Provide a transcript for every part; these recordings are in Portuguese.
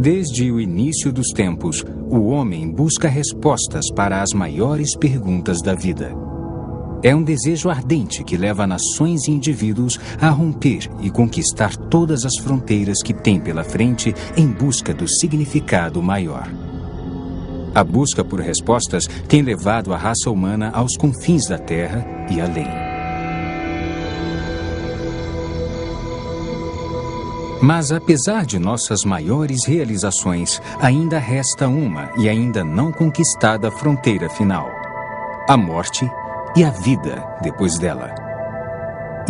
Desde o início dos tempos, o homem busca respostas para as maiores perguntas da vida. É um desejo ardente que leva nações e indivíduos a romper e conquistar todas as fronteiras que tem pela frente em busca do significado maior. A busca por respostas tem levado a raça humana aos confins da Terra e além. Mas apesar de nossas maiores realizações, ainda resta uma e ainda não conquistada fronteira final: a morte e a vida depois dela.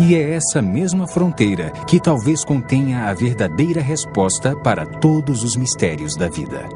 E é essa mesma fronteira que talvez contenha a verdadeira resposta para todos os mistérios da vida.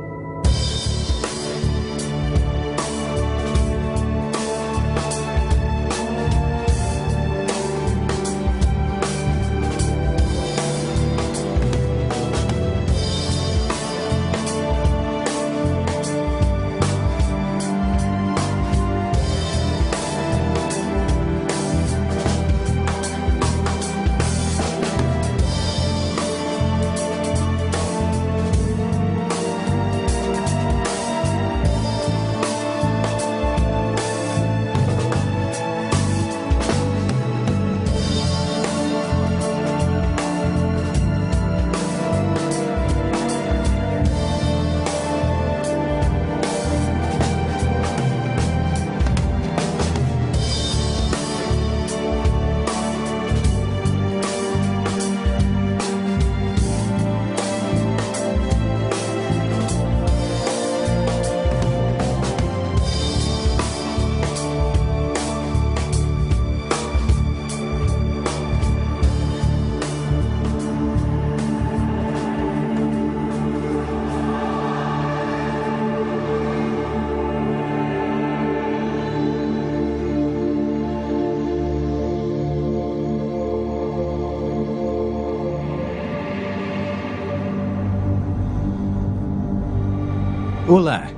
Olá,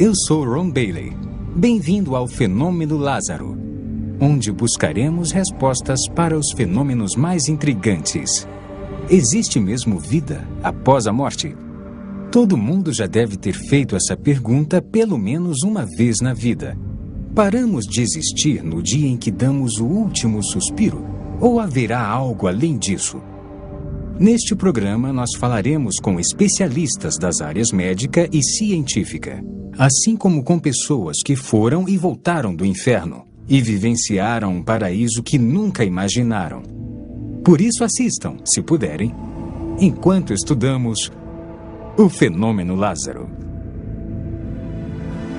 eu sou Ron Bailey. Bem-vindo ao Fenômeno Lázaro, onde buscaremos respostas para os fenômenos mais intrigantes. Existe mesmo vida após a morte? Todo mundo já deve ter feito essa pergunta pelo menos uma vez na vida. Paramos de existir no dia em que damos o último suspiro? Ou haverá algo além disso? Neste programa, nós falaremos com especialistas das áreas médica e científica, assim como com pessoas que foram e voltaram do inferno e vivenciaram um paraíso que nunca imaginaram. Por isso assistam, se puderem, enquanto estudamos o Fenômeno Lázaro.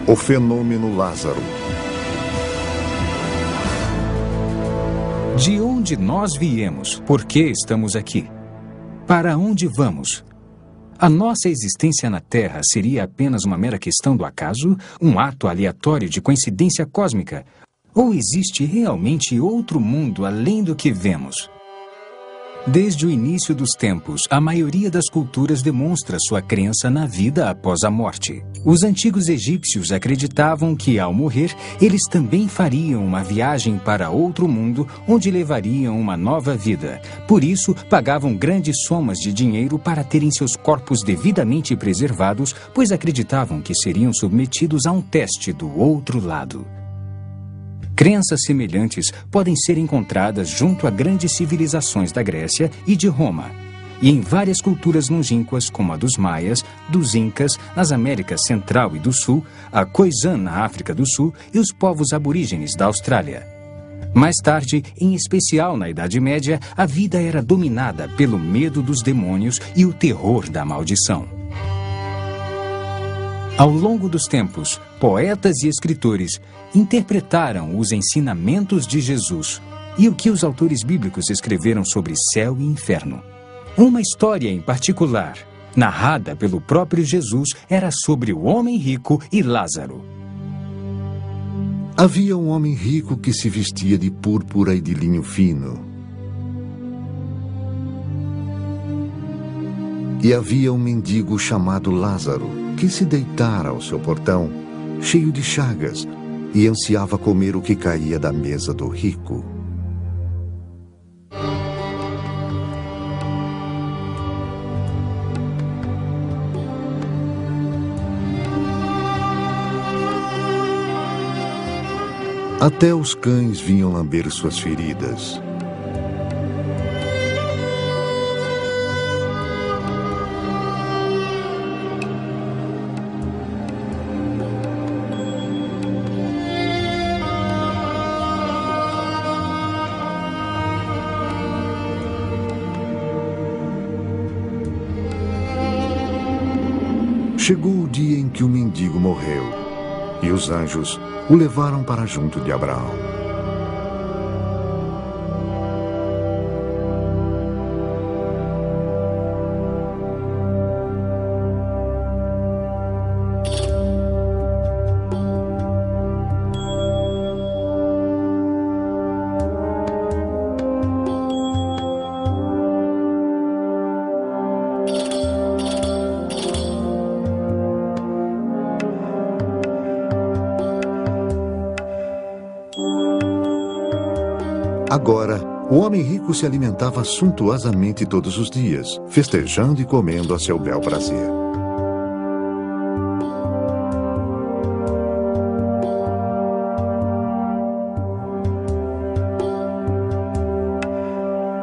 O Fenômeno Lázaro. De onde nós viemos? Por que estamos aqui? Para onde vamos? A nossa existência na Terra seria apenas uma mera questão do acaso, um ato aleatório de coincidência cósmica? Ou existe realmente outro mundo além do que vemos? Desde o início dos tempos, a maioria das culturas demonstra sua crença na vida após a morte. Os antigos egípcios acreditavam que, ao morrer, eles também fariam uma viagem para outro mundo, onde levariam uma nova vida. Por isso, pagavam grandes somas de dinheiro para terem seus corpos devidamente preservados, pois acreditavam que seriam submetidos a um teste do outro lado. Crenças semelhantes podem ser encontradas junto a grandes civilizações da Grécia e de Roma, e em várias culturas longínquas, como a dos Maias, dos Incas, nas Américas Central e do Sul, a Khoisan na África do Sul e os povos aborígenes da Austrália. Mais tarde, em especial na Idade Média, a vida era dominada pelo medo dos demônios e o terror da maldição. Ao longo dos tempos, poetas e escritores interpretaram os ensinamentos de Jesus e o que os autores bíblicos escreveram sobre céu e inferno. Uma história em particular, narrada pelo próprio Jesus, era sobre o homem rico e Lázaro. Havia um homem rico que se vestia de púrpura e de linho fino. E havia um mendigo chamado Lázaro, que se deitara ao seu portão, cheio de chagas, e ansiava comer o que caía da mesa do rico. Até os cães vinham lamber suas feridas. Chegou o dia em que o mendigo morreu, e os anjos o levaram para junto de Abraão. Agora, o homem rico se alimentava suntuosamente todos os dias, festejando e comendo a seu bel prazer.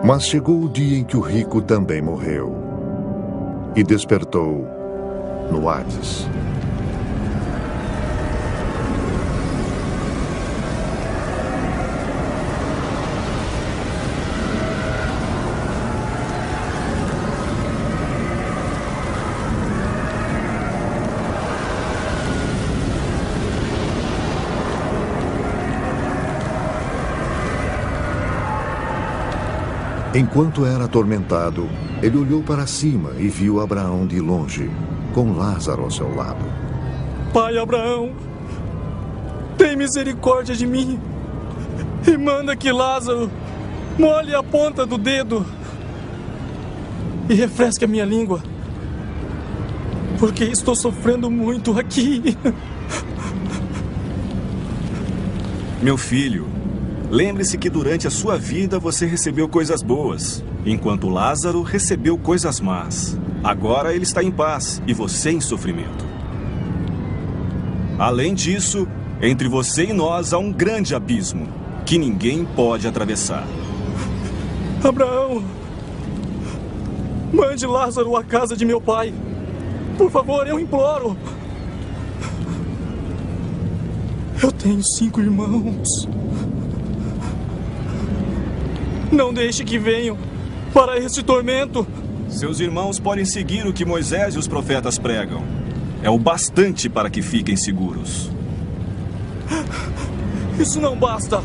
Mas chegou o dia em que o rico também morreu e despertou no Hades. Enquanto era atormentado, ele olhou para cima e viu Abraão de longe, com Lázaro ao seu lado. Pai Abraão, tem misericórdia de mim e manda que Lázaro molhe a ponta do dedo e refresque a minha língua, porque estou sofrendo muito aqui. Meu filho, lembre-se que durante a sua vida você recebeu coisas boas, enquanto Lázaro recebeu coisas más. Agora ele está em paz e você em sofrimento. Além disso, entre você e nós há um grande abismo que ninguém pode atravessar. Abraão, mande Lázaro à casa de meu pai. Por favor, eu imploro. Eu tenho 5 irmãos. Não deixe que venham para este tormento. Seus irmãos podem seguir o que Moisés e os profetas pregam. É o bastante para que fiquem seguros. Isso não basta.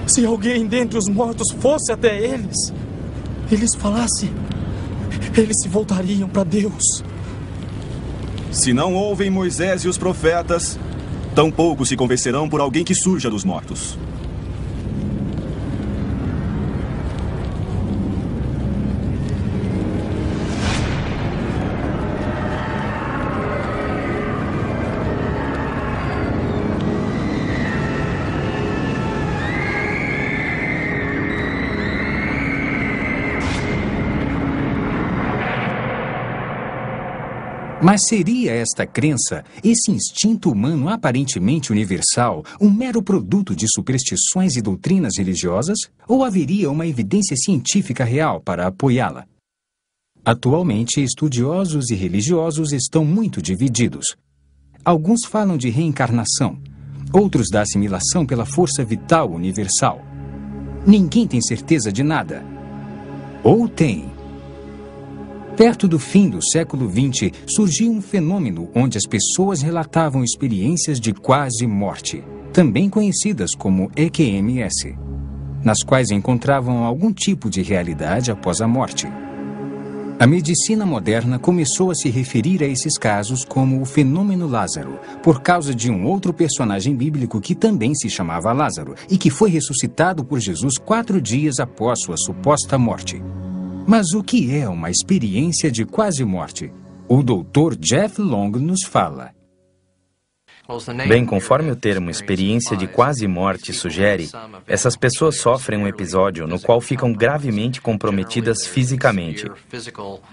Se alguém dentre os mortos fosse até eles, eles falassem, eles se voltariam para Deus. Se não ouvem Moisés e os profetas, tampouco se convencerão por alguém que surja dos mortos. Mas seria esta crença, esse instinto humano aparentemente universal, um mero produto de superstições e doutrinas religiosas? Ou haveria uma evidência científica real para apoiá-la? Atualmente, estudiosos e religiosos estão muito divididos. Alguns falam de reencarnação, outros da assimilação pela força vital universal. Ninguém tem certeza de nada. Ou tem? Perto do fim do século XX, surgiu um fenômeno onde as pessoas relatavam experiências de quase morte, também conhecidas como EQMS, nas quais encontravam algum tipo de realidade após a morte. A medicina moderna começou a se referir a esses casos como o fenômeno Lázaro, por causa de um outro personagem bíblico que também se chamava Lázaro e que foi ressuscitado por Jesus 4 dias após sua suposta morte. Mas o que é uma experiência de quase morte? O Dr. Jeff Long nos fala. Bem, conforme o termo experiência de quase morte sugere, essas pessoas sofrem um episódio no qual ficam gravemente comprometidas fisicamente.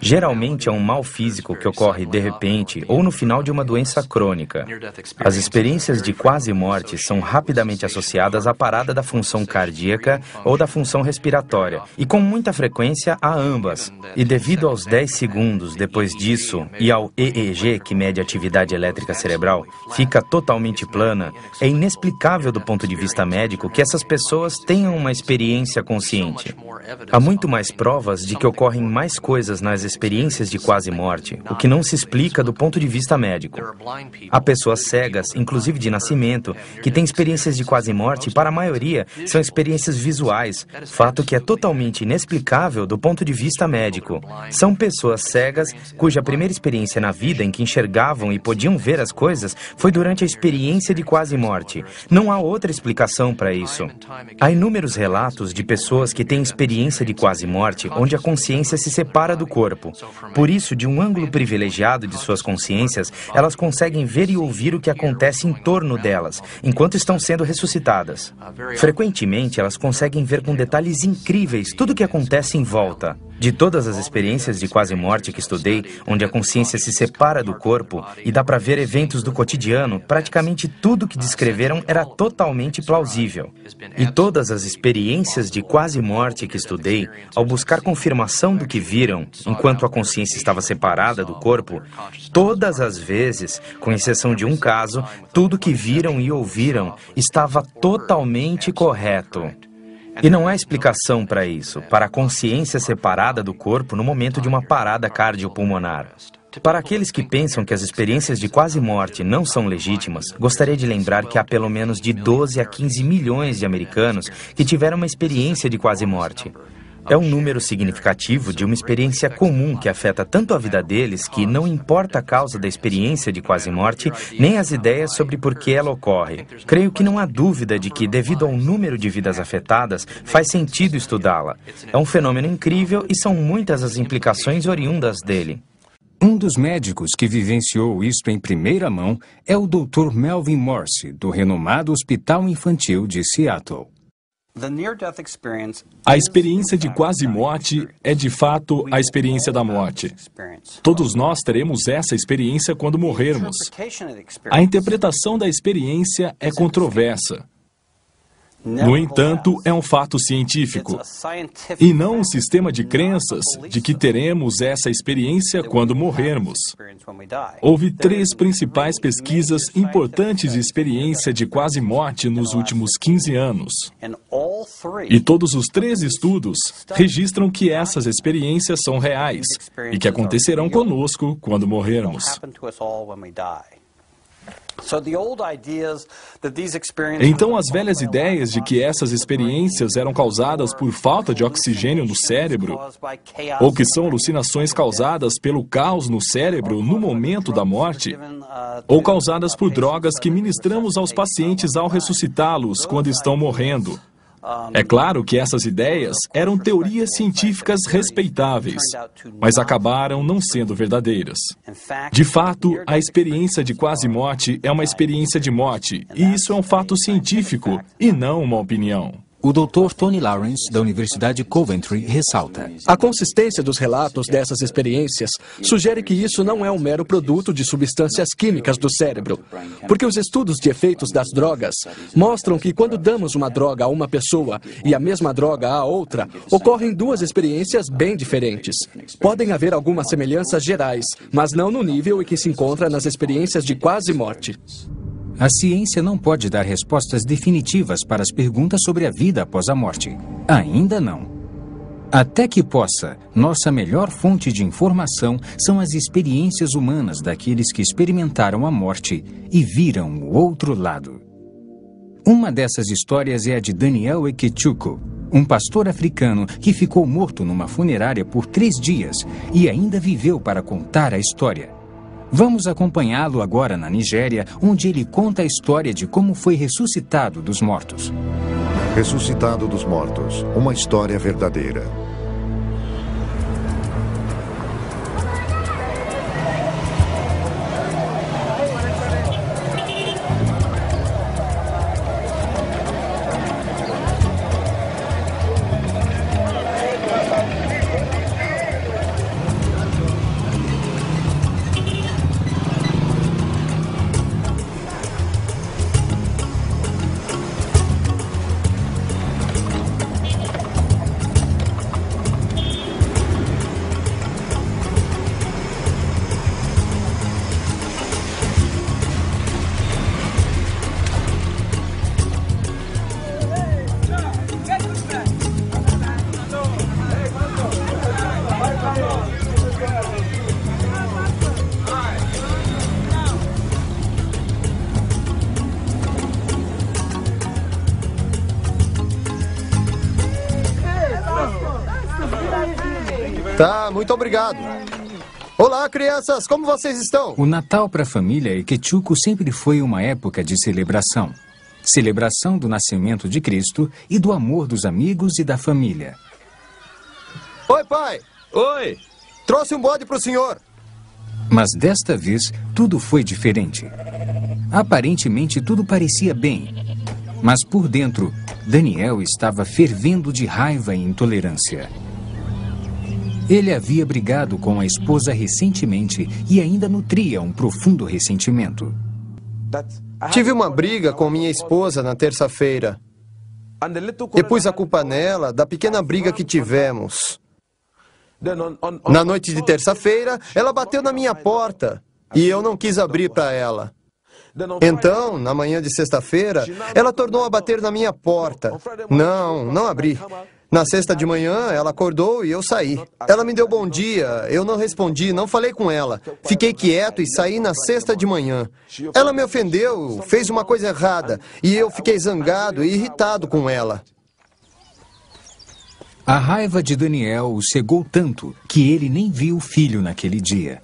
Geralmente é um mal físico que ocorre de repente ou no final de uma doença crônica. As experiências de quase morte são rapidamente associadas à parada da função cardíaca ou da função respiratória, e com muita frequência a ambas. E devido aos 10 segundos depois disso e ao EEG, que mede a atividade elétrica cerebral, fica totalmente plana, é inexplicável do ponto de vista médico que essas pessoas tenham uma experiência consciente. Há muito mais provas de que ocorrem mais coisas nas experiências de quase morte, o que não se explica do ponto de vista médico. Há pessoas cegas, inclusive de nascimento, que têm experiências de quase morte e, para a maioria, são experiências visuais, fato que é totalmente inexplicável do ponto de vista médico. São pessoas cegas cuja primeira experiência na vida em que enxergavam e podiam ver as coisas foi durante a experiência de quase morte. Não há outra explicação para isso. Há inúmeros relatos de pessoas que têm experiência de quase morte onde a consciência se separa do corpo. Por isso, de um ângulo privilegiado de suas consciências, elas conseguem ver e ouvir o que acontece em torno delas, enquanto estão sendo ressuscitadas. Frequentemente, elas conseguem ver com detalhes incríveis tudo o que acontece em volta. De todas as experiências de quase morte que estudei, onde a consciência se separa do corpo e dá para ver eventos do cotidiano, praticamente tudo que descreveram era totalmente plausível. E todas as experiências de quase morte que estudei, ao buscar confirmação do que viram, enquanto a consciência estava separada do corpo, todas as vezes, com exceção de um caso, tudo que viram e ouviram estava totalmente correto. E não há explicação para isso, para a consciência separada do corpo no momento de uma parada cardiopulmonar. Para aqueles que pensam que as experiências de quase morte não são legítimas, gostaria de lembrar que há pelo menos de 12 a 15 milhões de americanos que tiveram uma experiência de quase morte. É um número significativo de uma experiência comum que afeta tanto a vida deles que não importa a causa da experiência de quase morte, nem as ideias sobre por que ela ocorre. Creio que não há dúvida de que, devido ao número de vidas afetadas, faz sentido estudá-la. É um fenômeno incrível e são muitas as implicações oriundas dele. Um dos médicos que vivenciou isto em primeira mão é o Dr. Melvin Morse, do renomado Hospital Infantil de Seattle. A experiência de quase morte é, de fato, a experiência da morte. Todos nós teremos essa experiência quando morrermos. A interpretação da experiência é controversa. No entanto, é um fato científico, e não um sistema de crenças de que teremos essa experiência quando morrermos. Houve 3 principais pesquisas importantes de experiência de quase morte nos últimos 15 anos. E todos os 3 estudos registram que essas experiências são reais e que acontecerão conosco quando morrermos. Então, as velhas ideias de que essas experiências eram causadas por falta de oxigênio no cérebro, ou que são alucinações causadas pelo caos no cérebro no momento da morte, ou causadas por drogas que ministramos aos pacientes ao ressuscitá-los quando estão morrendo. É claro que essas ideias eram teorias científicas respeitáveis, mas acabaram não sendo verdadeiras. De fato, a experiência de quase morte é uma experiência de morte, e isso é um fato científico e não uma opinião. O Dr. Tony Lawrence, da Universidade de Coventry, ressalta: a consistência dos relatos dessas experiências sugere que isso não é um mero produto de substâncias químicas do cérebro, porque os estudos de efeitos das drogas mostram que quando damos uma droga a uma pessoa e a mesma droga a outra, ocorrem 2 experiências bem diferentes. Podem haver algumas semelhanças gerais, mas não no nível em que se encontra nas experiências de quase morte. A ciência não pode dar respostas definitivas para as perguntas sobre a vida após a morte. Ainda não. Até que possa, nossa melhor fonte de informação são as experiências humanas daqueles que experimentaram a morte e viram o outro lado. Uma dessas histórias é a de Daniel Ekechuko, um pastor africano que ficou morto numa funerária por 3 dias e ainda viveu para contar a história. Vamos acompanhá-lo agora na Nigéria, onde ele conta a história de como foi ressuscitado dos mortos. Ressuscitado dos mortos, uma história verdadeira. Tá, muito obrigado. Olá, crianças, como vocês estão? O Natal para a família Ekechuko sempre foi uma época de celebração. Celebração do nascimento de Cristo e do amor dos amigos e da família. Oi, pai. Oi! Trouxe um bode pro senhor. Mas desta vez, tudo foi diferente. Aparentemente, tudo parecia bem. Mas por dentro, Daniel estava fervendo de raiva e intolerância. Ele havia brigado com a esposa recentemente e ainda nutria um profundo ressentimento. Tive uma briga com minha esposa na terça-feira. E pus a culpa nela da pequena briga que tivemos. Na noite de terça-feira, ela bateu na minha porta e eu não quis abrir para ela. Então, na manhã de sexta-feira, ela tornou a bater na minha porta. Não abri. Na sexta de manhã, ela acordou e eu saí. Ela me deu bom dia, eu não respondi, não falei com ela. Fiquei quieto e saí na sexta de manhã. Ela me ofendeu, fez uma coisa errada, e eu fiquei zangado e irritado com ela. A raiva de Daniel o cegou tanto que ele nem viu o filho naquele dia.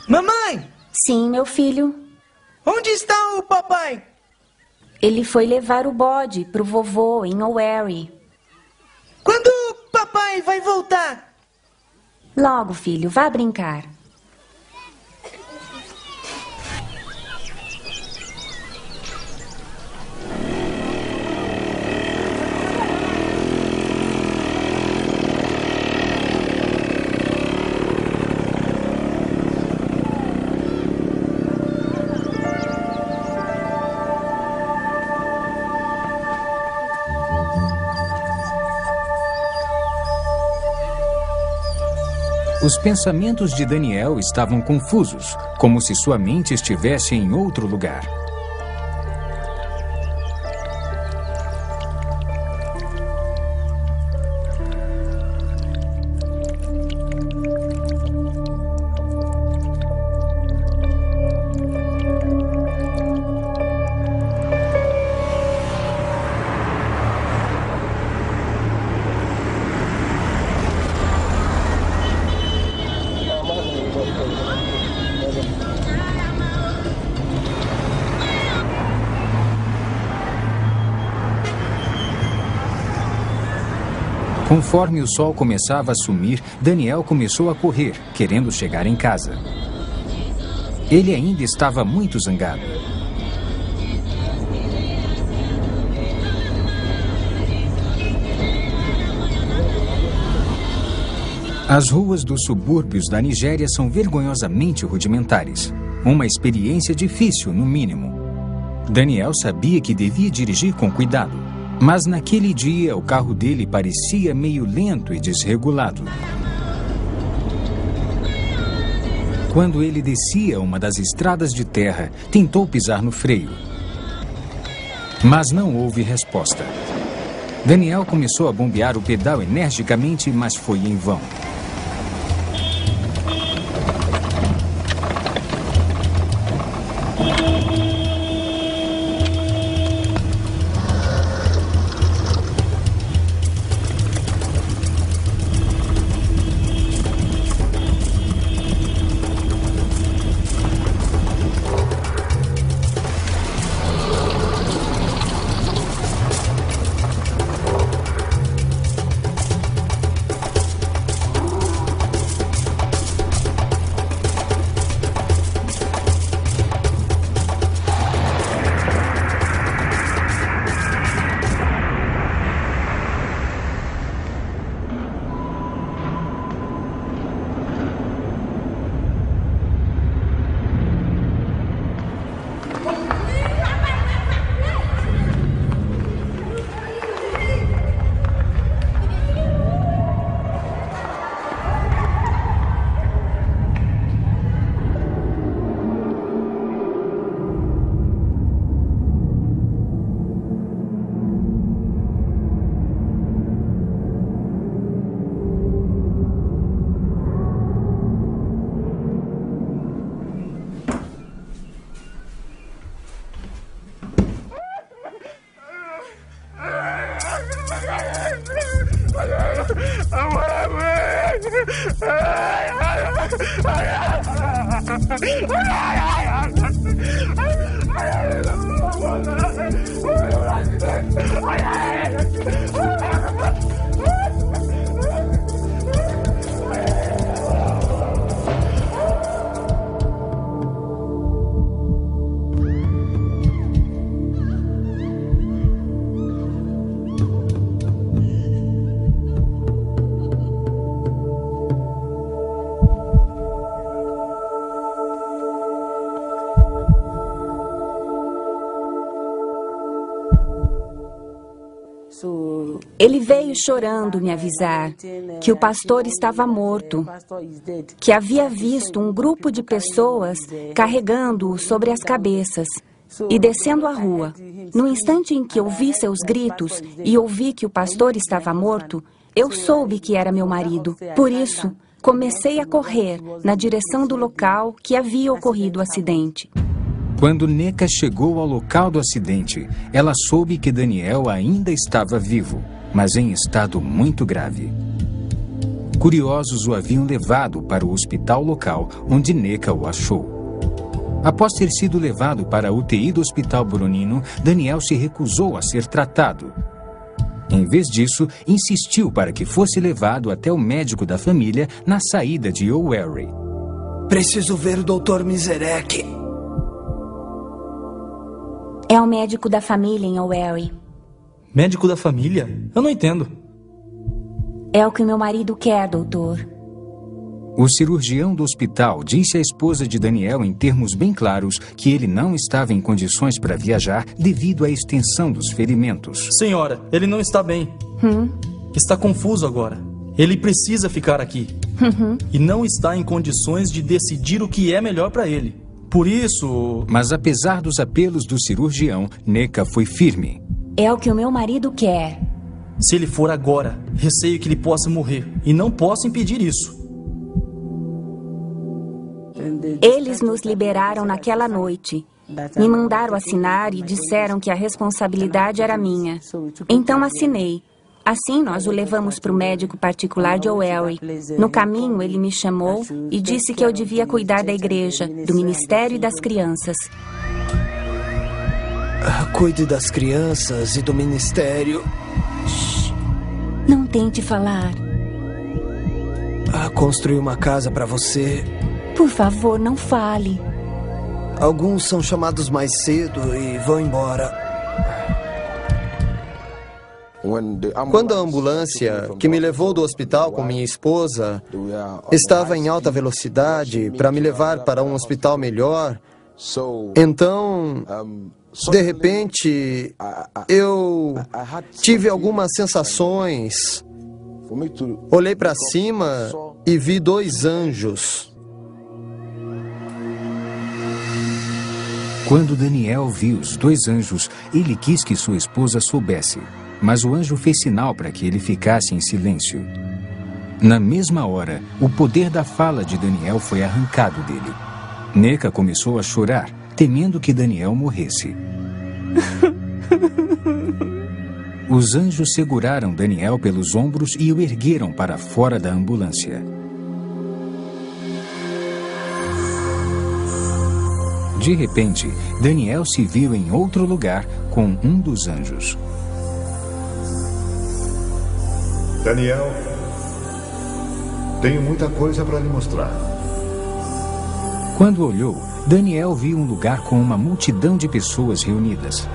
Mamãe! Sim, meu filho. Onde está o papai? Ele foi levar o bode pro vovô em Oweri. Quando o papai vai voltar? Logo, filho, vá brincar. Os pensamentos de Daniel estavam confusos, como se sua mente estivesse em outro lugar. Conforme o sol começava a sumir, Daniel começou a correr, querendo chegar em casa. Ele ainda estava muito zangado. As ruas dos subúrbios da Nigéria são vergonhosamente rudimentares. Uma experiência difícil, no mínimo. Daniel sabia que devia dirigir com cuidado. Mas naquele dia, o carro dele parecia meio lento e desregulado. Quando ele descia uma das estradas de terra, tentou pisar no freio. Mas não houve resposta. Daniel começou a bombear o pedal energicamente, mas foi em vão. Ele veio chorando me avisar que o pastor estava morto, que havia visto um grupo de pessoas carregando-o sobre as cabeças e descendo a rua. No instante em que ouvi seus gritos e ouvi que o pastor estava morto, eu soube que era meu marido. Por isso, comecei a correr na direção do local que havia ocorrido o acidente. Quando Neca chegou ao local do acidente, ela soube que Daniel ainda estava vivo, mas em estado muito grave. Curiosos o haviam levado para o hospital local, onde Neca o achou. Após ter sido levado para a UTI do Hospital Boronino, Daniel se recusou a ser tratado. Em vez disso, insistiu para que fosse levado até o médico da família na saída de O'Wary. Preciso ver o Dr. Miserec. É o médico da família em O'Wary. Médico da família? Eu não entendo. É o que meu marido quer, doutor. O cirurgião do hospital disse à esposa de Daniel em termos bem claros que ele não estava em condições para viajar devido à extensão dos ferimentos. Senhora, ele não está bem. Está confuso agora. Ele precisa ficar aqui. E não está em condições de decidir o que é melhor para ele. Por isso... Mas apesar dos apelos do cirurgião, Neca foi firme. É o que o meu marido quer. Se ele for agora, receio que ele possa morrer. E não posso impedir isso. Eles nos liberaram naquela noite. Me mandaram assinar e disseram que a responsabilidade era minha. Então assinei. Assim, nós o levamos para o médico particular de O'Wary. No caminho, ele me chamou e disse que eu devia cuidar da igreja, do ministério e das crianças. Cuide das crianças e do ministério. Não tente falar. Construir uma casa para você. Por favor, não fale. Alguns são chamados mais cedo e vão embora. Quando a ambulância que me levou do hospital com minha esposa estava em alta velocidade para me levar para um hospital melhor, então, de repente, eu tive algumas sensações. Olhei para cima e vi 2 anjos. Quando Daniel viu os 2 anjos, ele quis que sua esposa soubesse. Mas o anjo fez sinal para que ele ficasse em silêncio. Na mesma hora, o poder da fala de Daniel foi arrancado dele. Neca começou a chorar, temendo que Daniel morresse. Os anjos seguraram Daniel pelos ombros e o ergueram para fora da ambulância. De repente, Daniel se viu em outro lugar com um dos anjos. Daniel, tenho muita coisa para lhe mostrar. Quando olhou, Daniel viu um lugar com uma multidão de pessoas reunidas.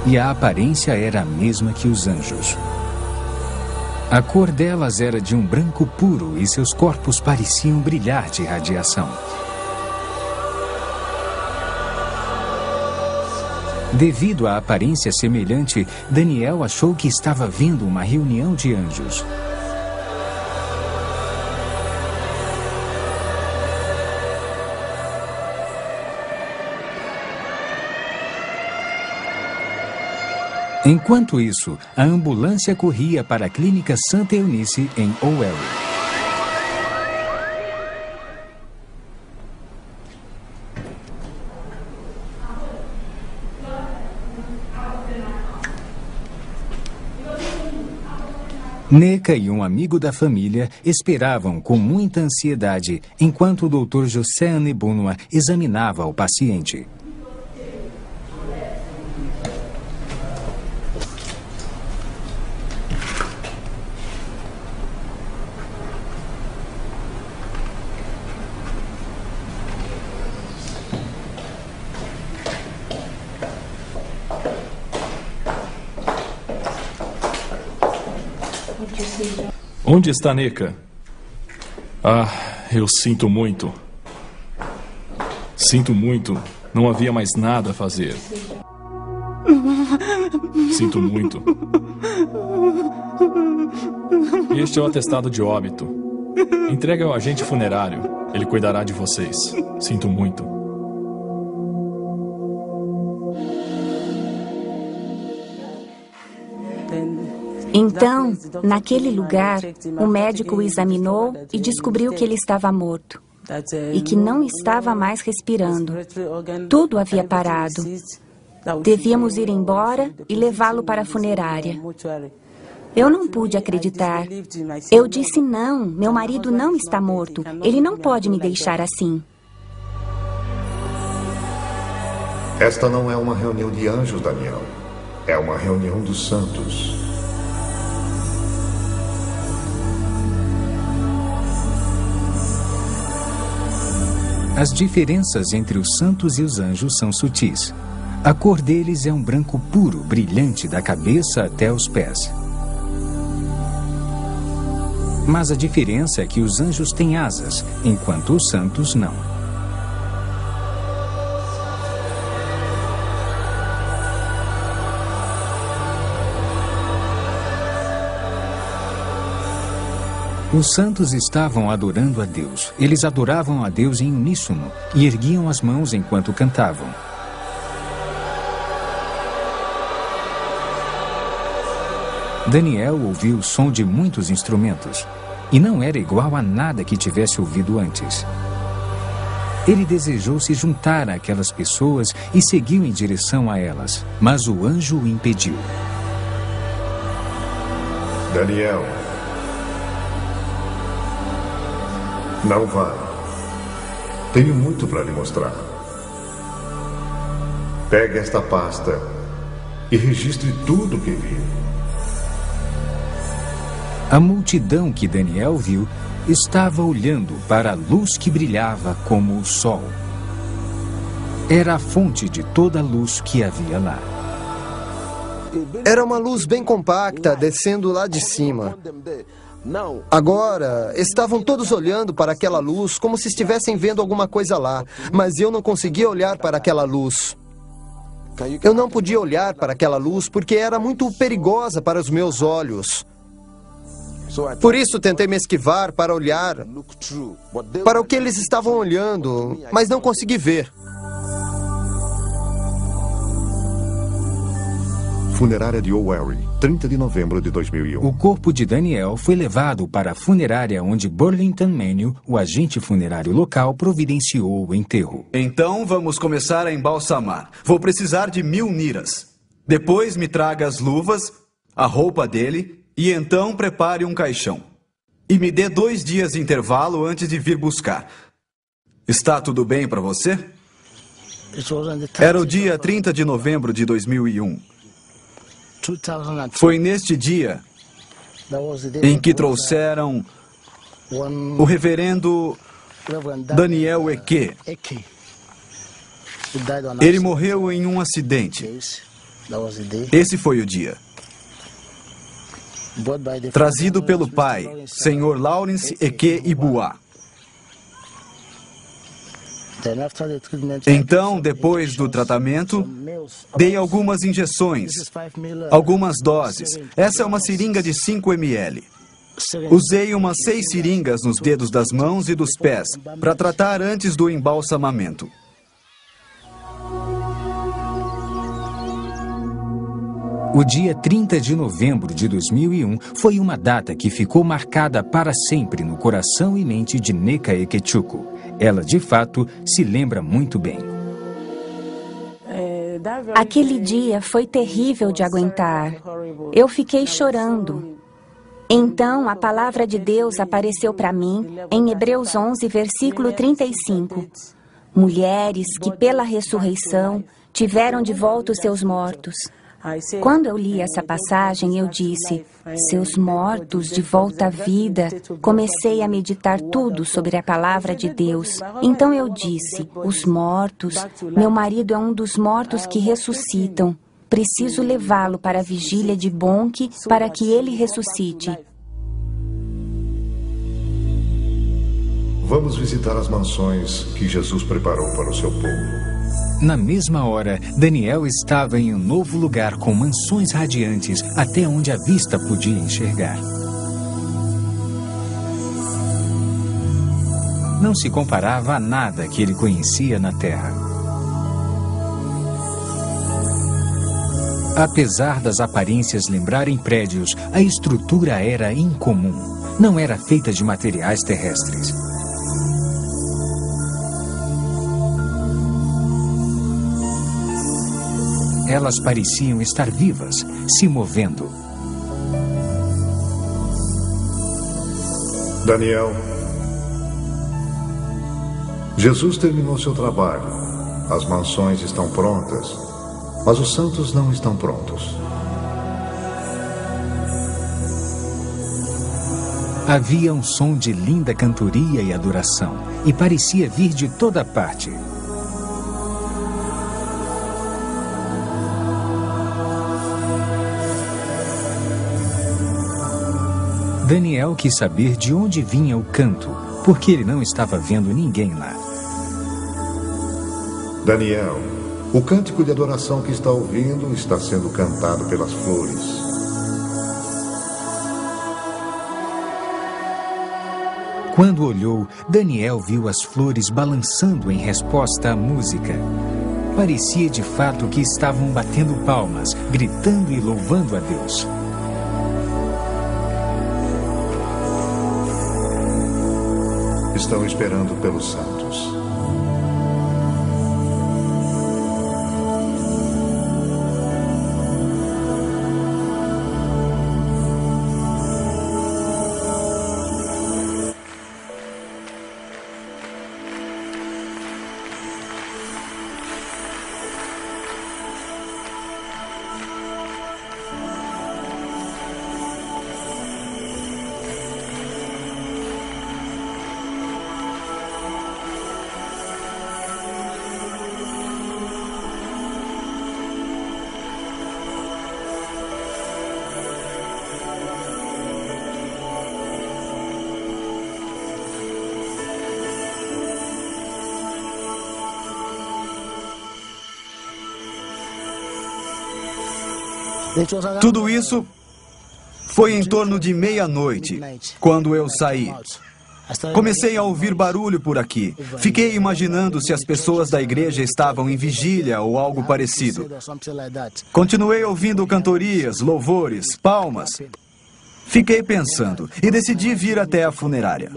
E a aparência era a mesma que os anjos. A cor delas era de um branco puro e seus corpos pareciam brilhar de radiação. Devido à aparência semelhante, Daniel achou que estava vendo uma reunião de anjos. Enquanto isso, a ambulância corria para a Clínica Santa Eunice, em O'Wary. Neca e um amigo da família esperavam com muita ansiedade enquanto o Dr. José Anebunua examinava o paciente. Onde está Neca? Ah, eu sinto muito. Sinto muito. Não havia mais nada a fazer. Sinto muito. Este é o atestado de óbito. Entregue ao agente funerário. Ele cuidará de vocês. Sinto muito. Então, naquele lugar, o médico o examinou e descobriu que ele estava morto e que não estava mais respirando. Tudo havia parado. Devíamos ir embora e levá-lo para a funerária. Eu não pude acreditar. Eu disse não, meu marido não está morto. Ele não pode me deixar assim. Esta não é uma reunião de anjos, Daniel. É uma reunião dos santos. As diferenças entre os santos e os anjos são sutis. A cor deles é um branco puro, brilhante da cabeça até os pés. Mas a diferença é que os anjos têm asas, enquanto os santos não. Os santos estavam adorando a Deus. Eles adoravam a Deus em uníssono e erguiam as mãos enquanto cantavam. Daniel ouviu o som de muitos instrumentos e não era igual a nada que tivesse ouvido antes. Ele desejou se juntar àquelas pessoas e seguiu em direção a elas, mas o anjo o impediu. Daniel, não vá. Tenho muito para lhe mostrar. Pegue esta pasta e registre tudo o que viu. A multidão que Daniel viu estava olhando para a luz que brilhava como o sol. Era a fonte de toda a luz que havia lá. Era uma luz bem compacta, descendo lá de cima. Agora, estavam todos olhando para aquela luz como se estivessem vendo alguma coisa lá, mas eu não conseguia olhar para aquela luz. Eu não podia olhar para aquela luz porque era muito perigosa para os meus olhos. Por isso tentei me esquivar para olhar para o que eles estavam olhando, mas não consegui ver. Funerária de Owerri, 30 de novembro de 2001. O corpo de Daniel foi levado para a funerária onde Burlington Manio, o agente funerário local, providenciou o enterro. Então vamos começar a embalsamar. Vou precisar de 1000 niras. Depois me traga as luvas, a roupa dele e então prepare um caixão. E me dê 2 dias de intervalo antes de vir buscar. Está tudo bem para você? Era o dia 30 de novembro de 2001. Foi neste dia em que trouxeram o reverendo Daniel Eke. Ele morreu em um acidente. Esse foi o dia. Trazido pelo pai, Sr. Lawrence Eke Ibua. Então, depois do tratamento, dei algumas injeções, algumas doses. Essa é uma seringa de 5 ml. Usei umas 6 seringas nos dedos das mãos e dos pés para tratar antes do embalsamamento. O dia 30 de novembro de 2001 foi uma data que ficou marcada para sempre no coração e mente de Neca Ekechukwu. Ela, de fato, se lembra muito bem. Aquele dia foi terrível de aguentar. Eu fiquei chorando. Então a palavra de Deus apareceu para mim em Hebreus 11, versículo 35. Mulheres que pela ressurreição tiveram de volta os seus mortos. Quando eu li essa passagem, eu disse, seus mortos de volta à vida. Comecei a meditar tudo sobre a palavra de Deus. Então eu disse, os mortos, meu marido é um dos mortos que ressuscitam. Preciso levá-lo para a vigília de Bonk para que ele ressuscite. Vamos visitar as mansões que Jesus preparou para o seu povo. Na mesma hora, Daniel estava em um novo lugar com mansões radiantes até onde a vista podia enxergar. Não se comparava a nada que ele conhecia na terra. Apesar das aparências lembrarem prédios, a estrutura era incomum. Não era feita de materiais terrestres. Elas pareciam estar vivas, se movendo. Daniel, Jesus terminou seu trabalho. As mansões estão prontas, mas os santos não estão prontos. Havia um som de linda cantoria e adoração, e parecia vir de toda parte. Daniel quis saber de onde vinha o canto, porque ele não estava vendo ninguém lá. Daniel, o cântico de adoração que está ouvindo está sendo cantado pelas flores. Quando olhou, Daniel viu as flores balançando em resposta à música. Parecia de fato que estavam batendo palmas, gritando e louvando a Deus. Estão esperando pelos santos. Tudo isso foi em torno de meia-noite, quando eu saí. Comecei a ouvir barulho por aqui. Fiquei imaginando se as pessoas da igreja estavam em vigília ou algo parecido. Continuei ouvindo cantorias, louvores, palmas. Fiquei pensando e decidi vir até a funerária.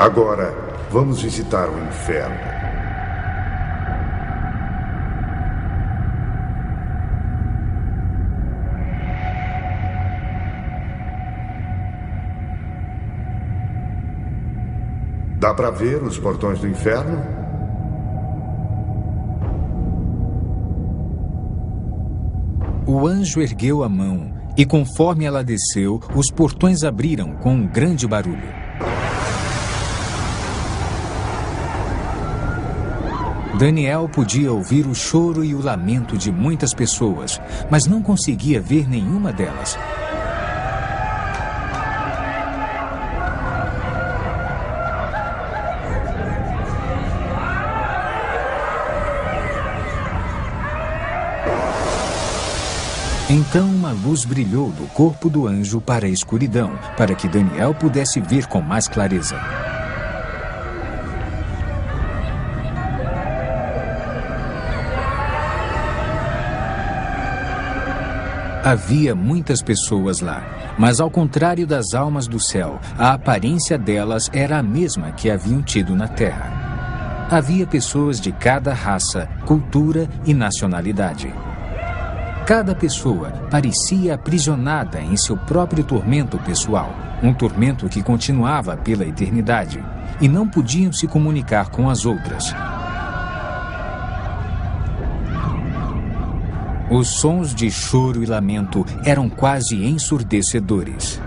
Agora, vamos visitar o inferno. Dá para ver os portões do inferno? O anjo ergueu a mão e, conforme ela desceu, os portões abriram com um grande barulho. Daniel podia ouvir o choro e o lamento de muitas pessoas, mas não conseguia ver nenhuma delas. Então uma luz brilhou do corpo do anjo para a escuridão, para que Daniel pudesse ver com mais clareza. Havia muitas pessoas lá, mas ao contrário das almas do céu, a aparência delas era a mesma que haviam tido na terra. Havia pessoas de cada raça, cultura e nacionalidade. Cada pessoa parecia aprisionada em seu próprio tormento pessoal, um tormento que continuava pela eternidade, e não podiam se comunicar com as outras. Os sons de choro e lamento eram quase ensurdecedores.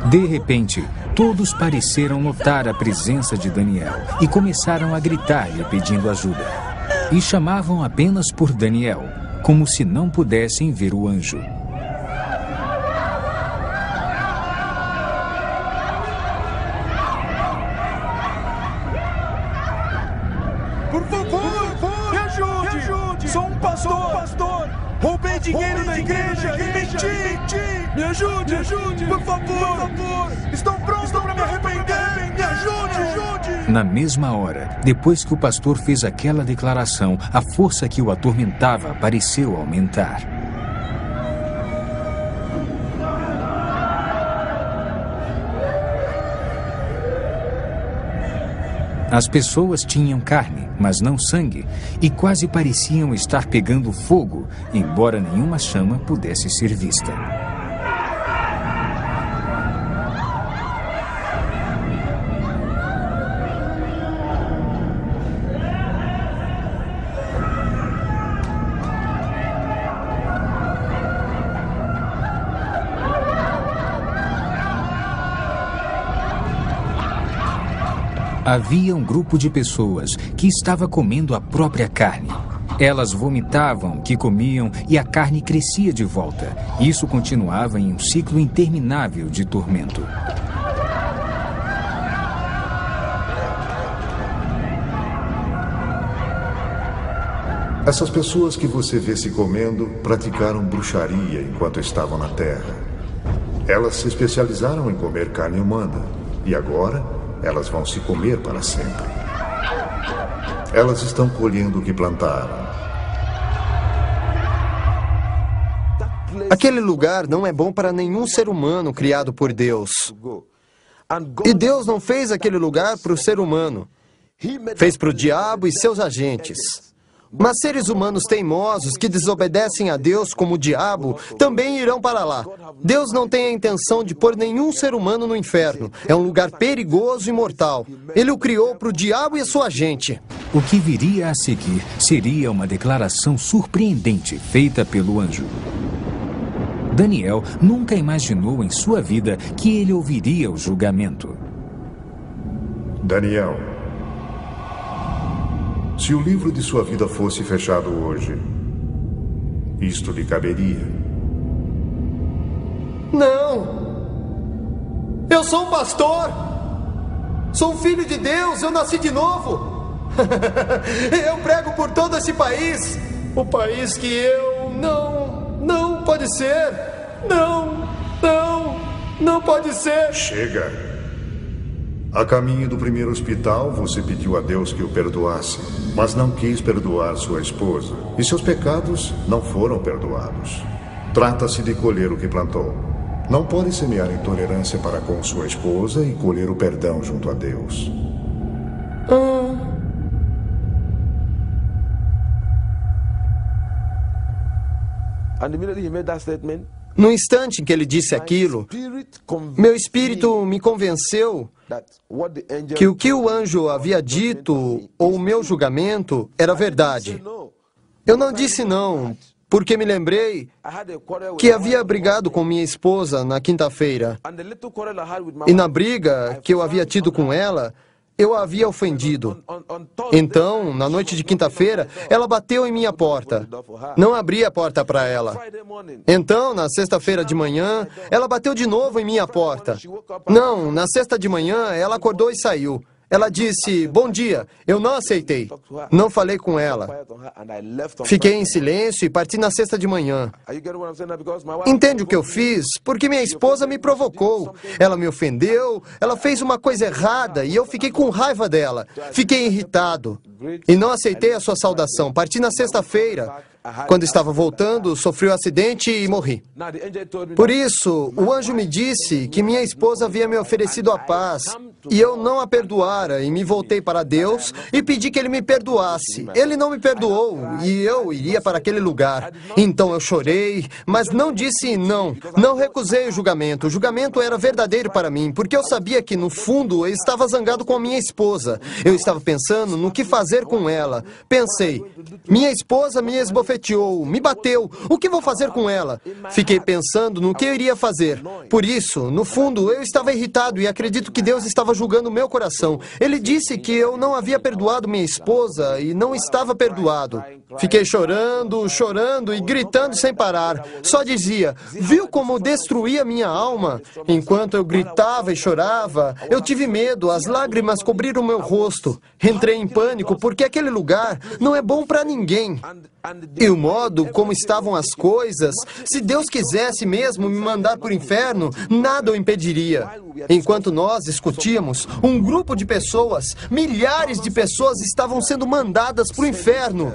De repente, todos pareceram notar a presença de Daniel e começaram a gritar-lhe pedindo ajuda. E chamavam apenas por Daniel, como se não pudessem ver o anjo. Por favor, me ajude! Sou um pastor! Roubei dinheiro da igreja e menti! Me ajude! Por favor! Estou pronto para me arrepender! Me ajude! Na mesma hora, depois que o pastor fez aquela declaração, a força que o atormentava pareceu aumentar. As pessoas tinham carne, mas não sangue, e quase pareciam estar pegando fogo, embora nenhuma chama pudesse ser vista. Havia um grupo de pessoas que estava comendo a própria carne. Elas vomitavam o que comiam e a carne crescia de volta. Isso continuava em um ciclo interminável de tormento. Essas pessoas que você vê se comendo praticaram bruxaria enquanto estavam na Terra. Elas se especializaram em comer carne humana e agora elas vão se comer para sempre. Elas estão colhendo o que plantaram. Aquele lugar não é bom para nenhum ser humano criado por Deus. E Deus não fez aquele lugar para o ser humano. Fez para o diabo e seus agentes. Mas seres humanos teimosos que desobedecem a Deus como o diabo também irão para lá. Deus não tem a intenção de pôr nenhum ser humano no inferno. É um lugar perigoso e mortal. Ele o criou para o diabo e a sua gente. O que viria a seguir seria uma declaração surpreendente feita pelo anjo. Daniel nunca imaginou em sua vida que ele ouviria o julgamento. Daniel, se o livro de sua vida fosse fechado hoje, isto lhe caberia? Não! Eu sou um pastor! Sou um filho de Deus, eu nasci de novo! Eu prego por todo esse país! O país que eu... Não pode ser! Não pode ser! Chega! A caminho do primeiro hospital, você pediu a Deus que o perdoasse, mas não quis perdoar sua esposa. E seus pecados não foram perdoados. Trata-se de colher o que plantou. Não pode semear intolerância para com sua esposa e colher o perdão junto a Deus. No instante em que ele disse aquilo, meu espírito me convenceu que o que o anjo havia dito, ou o meu julgamento, era verdade. Eu não disse não, porque me lembrei que havia brigado com minha esposa na quinta-feira. E na briga que eu havia tido com ela, eu a havia ofendido. Então, na noite de quinta-feira, ela bateu em minha porta. Não abri a porta para ela. Então, na sexta-feira de manhã, ela bateu de novo em minha porta. Não, na sexta de manhã, ela acordou e saiu. Ela disse, bom dia. Eu não aceitei. Não falei com ela. Fiquei em silêncio e parti na sexta de manhã. Entende o que eu fiz? Porque minha esposa me provocou. Ela me ofendeu, ela fez uma coisa errada e eu fiquei com raiva dela. Fiquei irritado. E não aceitei a sua saudação. Parti na sexta-feira. Quando estava voltando, sofri um acidente e morri. Por isso, o anjo me disse que minha esposa havia me oferecido a paz e eu não a perdoara e me voltei para Deus e pedi que Ele me perdoasse. Ele não me perdoou e eu iria para aquele lugar. Então eu chorei, mas não disse não. Não recusei o julgamento. O julgamento era verdadeiro para mim, porque eu sabia que, no fundo, eu estava zangado com a minha esposa. Eu estava pensando no que fazer com ela. Pensei, minha esposa me esbofeteou, me bateu. O que vou fazer com ela? Fiquei pensando no que eu iria fazer. Por isso, no fundo, eu estava irritado e acredito que Deus estava julgando o meu coração. Ele disse que eu não havia perdoado minha esposa e não estava perdoado. Fiquei chorando, chorando e gritando sem parar. Só dizia, viu como destruía minha alma? Enquanto eu gritava e chorava, eu tive medo, as lágrimas cobriram meu rosto. Entrei em pânico porque aquele lugar não é bom para ninguém. E o modo como estavam as coisas, se Deus quisesse mesmo me mandar para o inferno, nada o impediria. Enquanto nós discutíamos, um grupo de pessoas, milhares de pessoas estavam sendo mandadas para o inferno.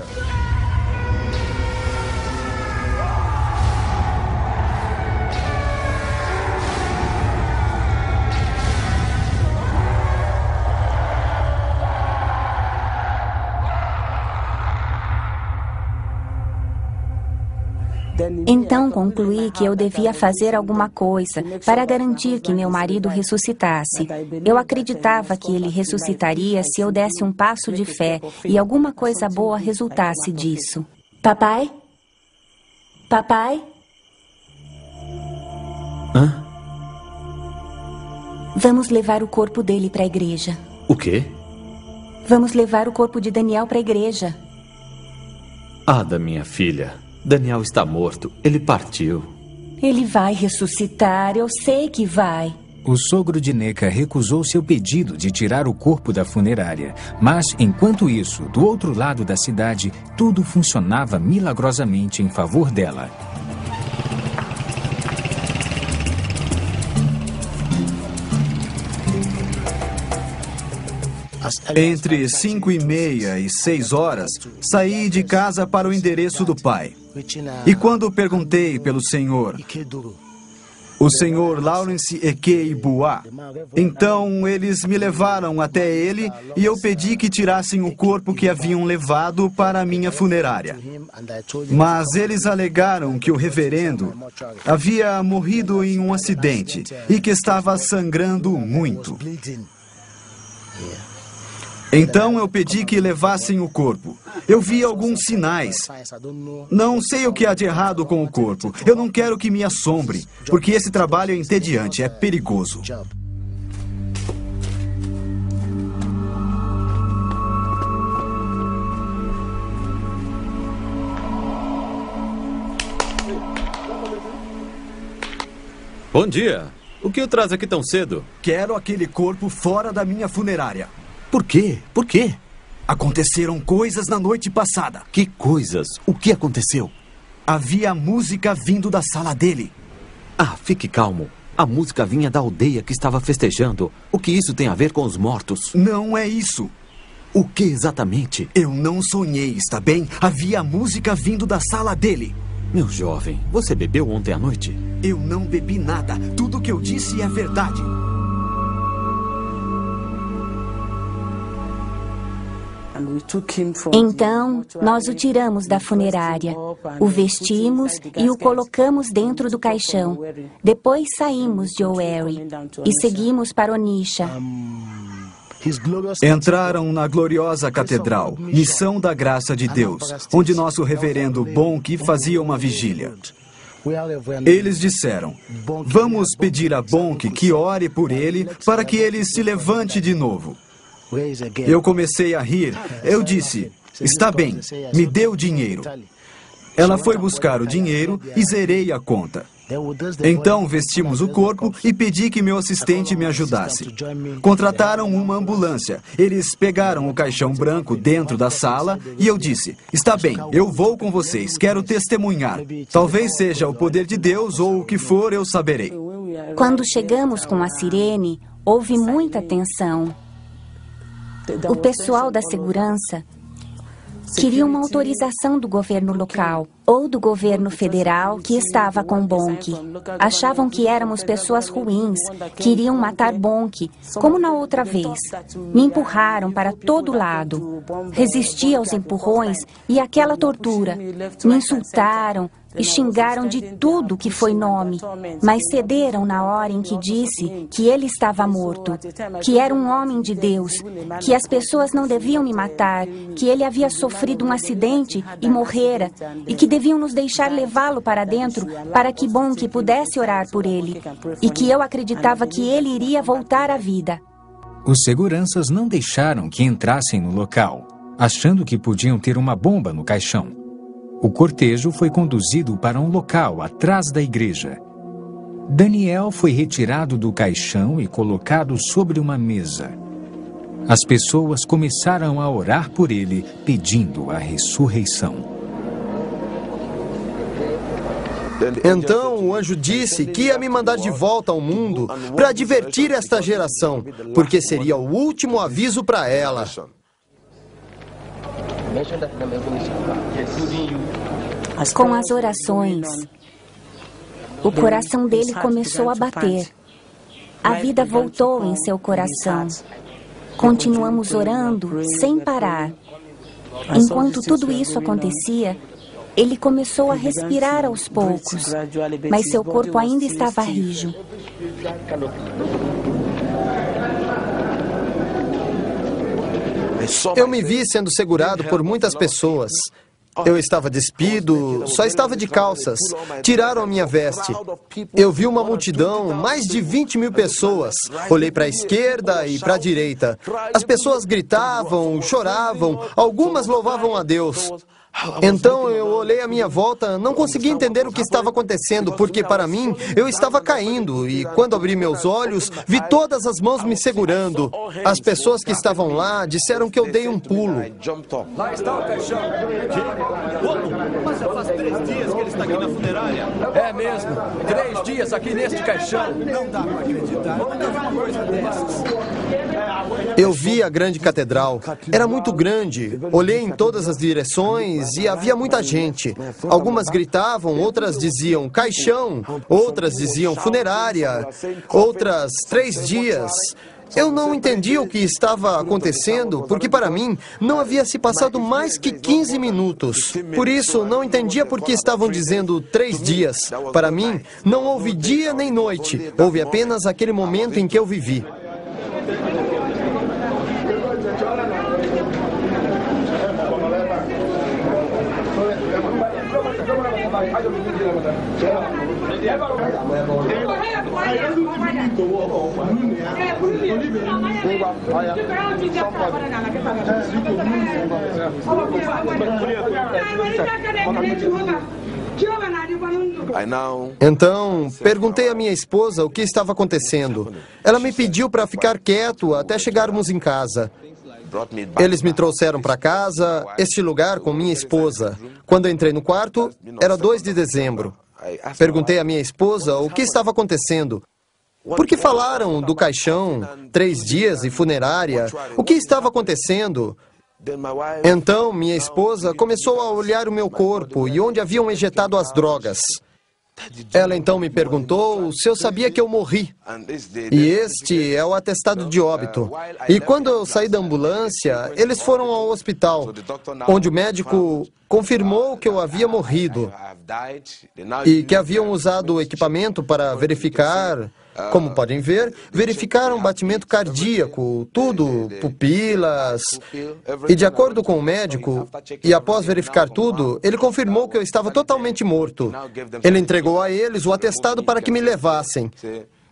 Então concluí que eu devia fazer alguma coisa para garantir que meu marido ressuscitasse. Eu acreditava que ele ressuscitaria se eu desse um passo de fé e alguma coisa boa resultasse disso. Papai? Papai? Hã? Vamos levar o corpo dele para a igreja. O quê? Vamos levar o corpo de Daniel para a igreja. Ada, minha filha. Daniel está morto. Ele partiu. Ele vai ressuscitar, eu sei que vai. O sogro de Neca recusou seu pedido de tirar o corpo da funerária. Mas, enquanto isso, do outro lado da cidade, tudo funcionava milagrosamente em favor dela. Entre 5:30 e 6 horas, saí de casa para o endereço do pai. E quando perguntei pelo senhor, o senhor Lawrence Ekei Boa, então eles me levaram até ele e eu pedi que tirassem o corpo que haviam levado para a minha funerária. Mas eles alegaram que o reverendo havia morrido em um acidente e que estava sangrando muito. Então eu pedi que levassem o corpo. Eu vi alguns sinais. Não sei o que há de errado com o corpo. Eu não quero que me assombre, porque esse trabalho é entediante, é perigoso. Bom dia. O que o traz aqui tão cedo? Quero aquele corpo fora da minha funerária. Por quê? Por quê? Aconteceram coisas na noite passada. Que coisas? O que aconteceu? Havia música vindo da sala dele. Ah, fique calmo. A música vinha da aldeia que estava festejando. O que isso tem a ver com os mortos? Não é isso. O que exatamente? Eu não sonhei, está bem? Havia música vindo da sala dele. Meu jovem, você bebeu ontem à noite? Eu não bebi nada. Tudo que eu disse é verdade. Então, nós o tiramos da funerária, o vestimos e o colocamos dentro do caixão. Depois saímos de Owerri e seguimos para Onisha. Entraram na gloriosa catedral, Missão da Graça de Deus, onde nosso reverendo Bonk fazia uma vigília. Eles disseram, vamos pedir a Bonk que ore por ele para que ele se levante de novo. Eu comecei a rir. Eu disse, está bem, me dê o dinheiro. Ela foi buscar o dinheiro e zerei a conta. Então vestimos o corpo e pedi que meu assistente me ajudasse. Contrataram uma ambulância. Eles pegaram o caixão branco dentro da sala e eu disse, está bem, eu vou com vocês, quero testemunhar. Talvez seja o poder de Deus ou o que for, eu saberei. Quando chegamos com a sirene, houve muita tensão. O pessoal da segurança queria uma autorização do governo local ou do governo federal que estava com Bonk. Achavam que éramos pessoas ruins, queriam matar Bonk, como na outra vez. Me empurraram para todo lado. Resisti aos empurrões e àquela tortura. Me insultaram e xingaram de tudo que foi nome, mas cederam na hora em que disse que ele estava morto, que era um homem de Deus, que as pessoas não deviam me matar, que ele havia sofrido um acidente e morrera, e que deviam nos deixar levá-lo para dentro para que Bonk pudesse orar por ele, e que eu acreditava que ele iria voltar à vida. Os seguranças não deixaram que entrassem no local, achando que podiam ter uma bomba no caixão. O cortejo foi conduzido para um local atrás da igreja. Daniel foi retirado do caixão e colocado sobre uma mesa. As pessoas começaram a orar por ele, pedindo a ressurreição. Então o anjo disse que ia me mandar de volta ao mundo para advertir esta geração, porque seria o último aviso para ela. Com as orações, o coração dele começou a bater. A vida voltou em seu coração. Continuamos orando sem parar. Enquanto tudo isso acontecia, ele começou a respirar aos poucos, mas seu corpo ainda estava rijo. Eu me vi sendo segurado por muitas pessoas. Eu estava despido, só estava de calças. Tiraram a minha veste. Eu vi uma multidão, mais de 20.000 pessoas. Olhei para a esquerda e para a direita. As pessoas gritavam, choravam, algumas louvavam a Deus. Então eu olhei à minha volta, não conseguia entender o que estava acontecendo, porque para mim eu estava caindo e quando abri meus olhos, vi todas as mãos me segurando. As pessoas que estavam lá disseram que eu dei um pulo. Lá está o caixão. Mas já faz 3 dias que ele está aqui na funerária. É mesmo, 3 dias aqui neste caixão. Não dá para acreditar. Nunca vi uma coisa dessas. Eu vi a grande catedral. Era muito grande. Olhei em todas as direções e havia muita gente. Algumas gritavam, outras diziam caixão, outras diziam funerária, outras 3 dias. Eu não entendia o que estava acontecendo, porque para mim não havia se passado mais que 15 minutos. Por isso, não entendia por que estavam dizendo 3 dias. Para mim, não houve dia nem noite. Houve apenas aquele momento em que eu vivi. Então, perguntei à minha esposa o que estava acontecendo. Ela me pediu para ficar quieto até chegarmos em casa. Eles me trouxeram para casa, este lugar com minha esposa. Quando eu entrei no quarto, era 2 de dezembro. Perguntei à minha esposa o que estava acontecendo. Por que falaram do caixão, 3 dias e funerária? O que estava acontecendo? Então, minha esposa começou a olhar o meu corpo e onde haviam ejetado as drogas. Ela então me perguntou se eu sabia que eu morri. E este é o atestado de óbito. E quando eu saí da ambulância, eles foram ao hospital, onde o médico confirmou que eu havia morrido e que haviam usado o equipamento para verificar. Como podem ver, verificaram batimento cardíaco, tudo, pupilas. E de acordo com o médico, e após verificar tudo, ele confirmou que eu estava totalmente morto. Ele entregou a eles o atestado para que me levassem.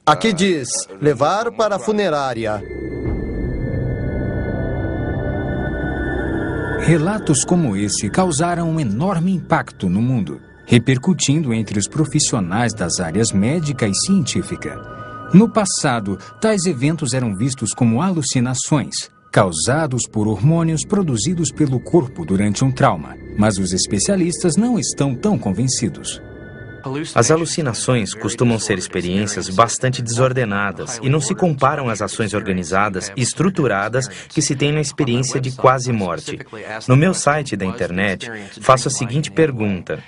Aqui diz, levar para a funerária. Relatos como esse causaram um enorme impacto no mundo, repercutindo entre os profissionais das áreas médica e científica. No passado, tais eventos eram vistos como alucinações, causados por hormônios produzidos pelo corpo durante um trauma, mas os especialistas não estão tão convencidos. As alucinações costumam ser experiências bastante desordenadas e não se comparam às ações organizadas e estruturadas que se tem na experiência de quase morte. No meu site da internet, faço a seguinte pergunta: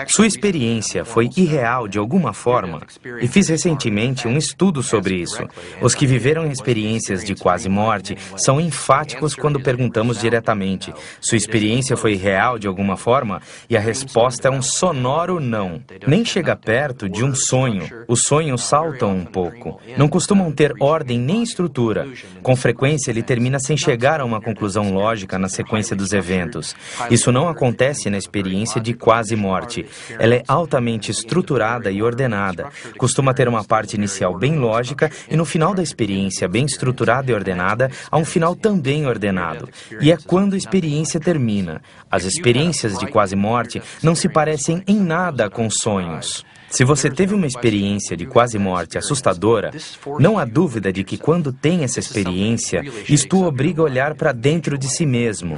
sua experiência foi irreal de alguma forma? E fiz recentemente um estudo sobre isso. Os que viveram experiências de quase morte são enfáticos quando perguntamos diretamente: sua experiência foi real de alguma forma? E a resposta é um sonoro não. Nem chega perto de um sonho. Os sonhos saltam um pouco. Não costumam ter ordem nem estrutura. Com frequência, ele termina sem chegar a uma conclusão lógica na sequência dos eventos. Isso não acontece na experiência de quase morte. Ela é altamente estruturada e ordenada. Costuma ter uma parte inicial bem lógica e no final da experiência bem estruturada e ordenada, há um final também ordenado. E é quando a experiência termina. As experiências de quase morte não se parecem em nada com sonhos. Se você teve uma experiência de quase morte assustadora, não há dúvida de que quando tem essa experiência, isto o obriga a olhar para dentro de si mesmo.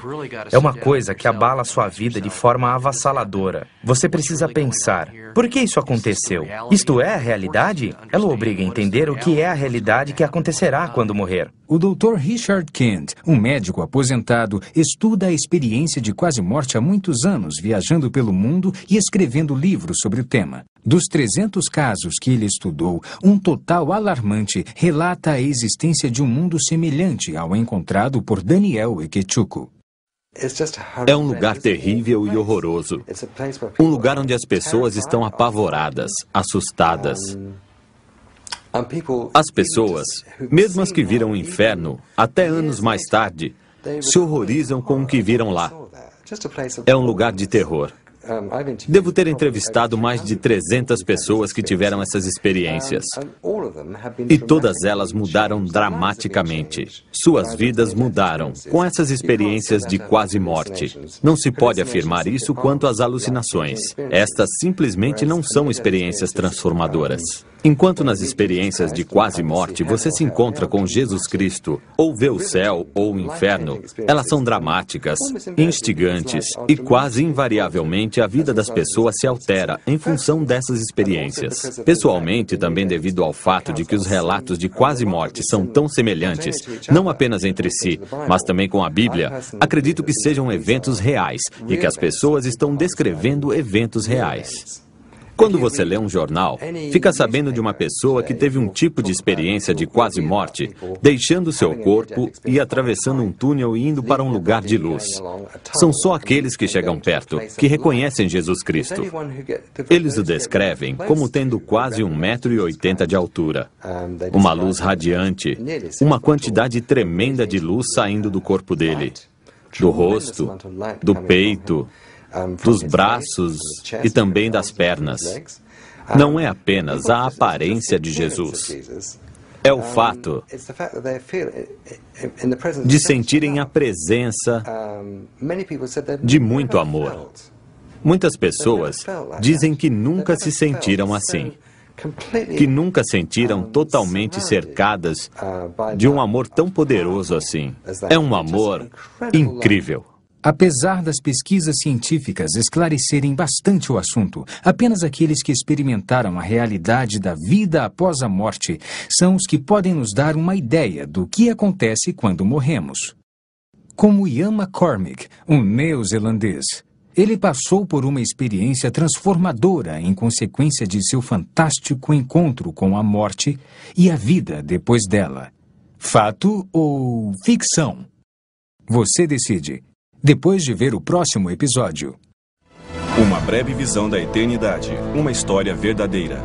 É uma coisa que abala a sua vida de forma avassaladora. Você precisa pensar: por que isso aconteceu? Isto é a realidade? Ela o obriga a entender o que é a realidade que acontecerá quando morrer. O Dr. Richard Kent, um médico aposentado, estuda a experiência de quase morte há muitos anos, viajando pelo mundo e escrevendo livros sobre o tema. Dos 300 casos que ele estudou, um total alarmante relata a existência de um mundo semelhante ao encontrado por Daniel Ikechukwu. É um lugar terrível e horroroso. Um lugar onde as pessoas estão apavoradas, assustadas. As pessoas, mesmo as que viram o inferno, até anos mais tarde, se horrorizam com o que viram lá. É um lugar de terror. Devo ter entrevistado mais de 300 pessoas que tiveram essas experiências. E todas elas mudaram dramaticamente. Suas vidas mudaram com essas experiências de quase morte. Não se pode afirmar isso quanto às alucinações. Estas simplesmente não são experiências transformadoras. Enquanto nas experiências de quase morte você se encontra com Jesus Cristo, ou vê o céu ou o inferno, elas são dramáticas, instigantes e quase invariavelmente a vida das pessoas se altera em função dessas experiências. Pessoalmente, também devido ao fato de que os relatos de quase morte são tão semelhantes, não apenas entre si, mas também com a Bíblia, acredito que sejam eventos reais e que as pessoas estão descrevendo eventos reais. Quando você lê um jornal, fica sabendo de uma pessoa que teve um tipo de experiência de quase morte, deixando seu corpo e atravessando um túnel e indo para um lugar de luz. São só aqueles que chegam perto, que reconhecem Jesus Cristo. Eles o descrevem como tendo quase 1,80 m de altura, uma luz radiante, uma quantidade tremenda de luz saindo do corpo dele, do rosto, do peito, dos braços e também das pernas. Não é apenas a aparência de Jesus. É o fato de sentirem a presença de muito amor. Muitas pessoas dizem que nunca se sentiram assim, que nunca sentiram totalmente cercadas de um amor tão poderoso assim. É um amor incrível. Apesar das pesquisas científicas esclarecerem bastante o assunto, apenas aqueles que experimentaram a realidade da vida após a morte são os que podem nos dar uma ideia do que acontece quando morremos. Como Ian McCormick, um neozelandês, ele passou por uma experiência transformadora em consequência de seu fantástico encontro com a morte e a vida depois dela. Fato ou ficção? Você decide. Depois de ver o próximo episódio. Uma breve visão da eternidade. Uma história verdadeira.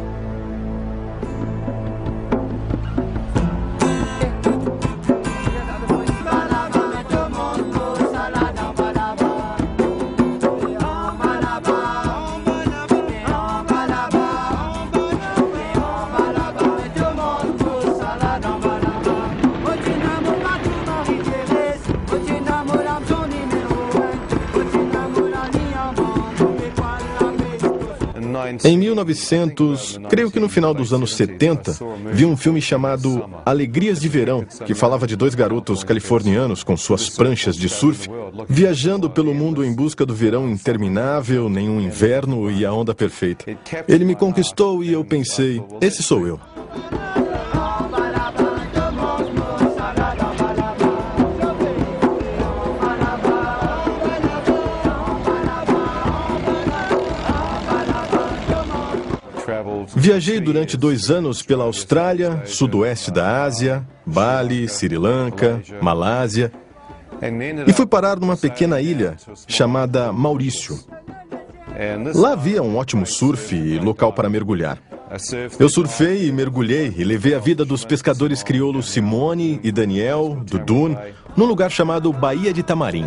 Em 1900, creio que no final dos anos 70, vi um filme chamado Alegrias de Verão, que falava de dois garotos californianos com suas pranchas de surf, viajando pelo mundo em busca do verão interminável, nenhum inverno e a onda perfeita. Ele me conquistou e eu pensei, esse sou eu. Viajei durante 2 anos pela Austrália, sudoeste da Ásia, Bali, Sri Lanka, Malásia, e fui parar numa pequena ilha chamada Maurício. Lá havia um ótimo surf e local para mergulhar. Eu surfei e mergulhei e levei a vida dos pescadores crioulos Simone e Daniel, do Dune, num lugar chamado Baía de Tamarim.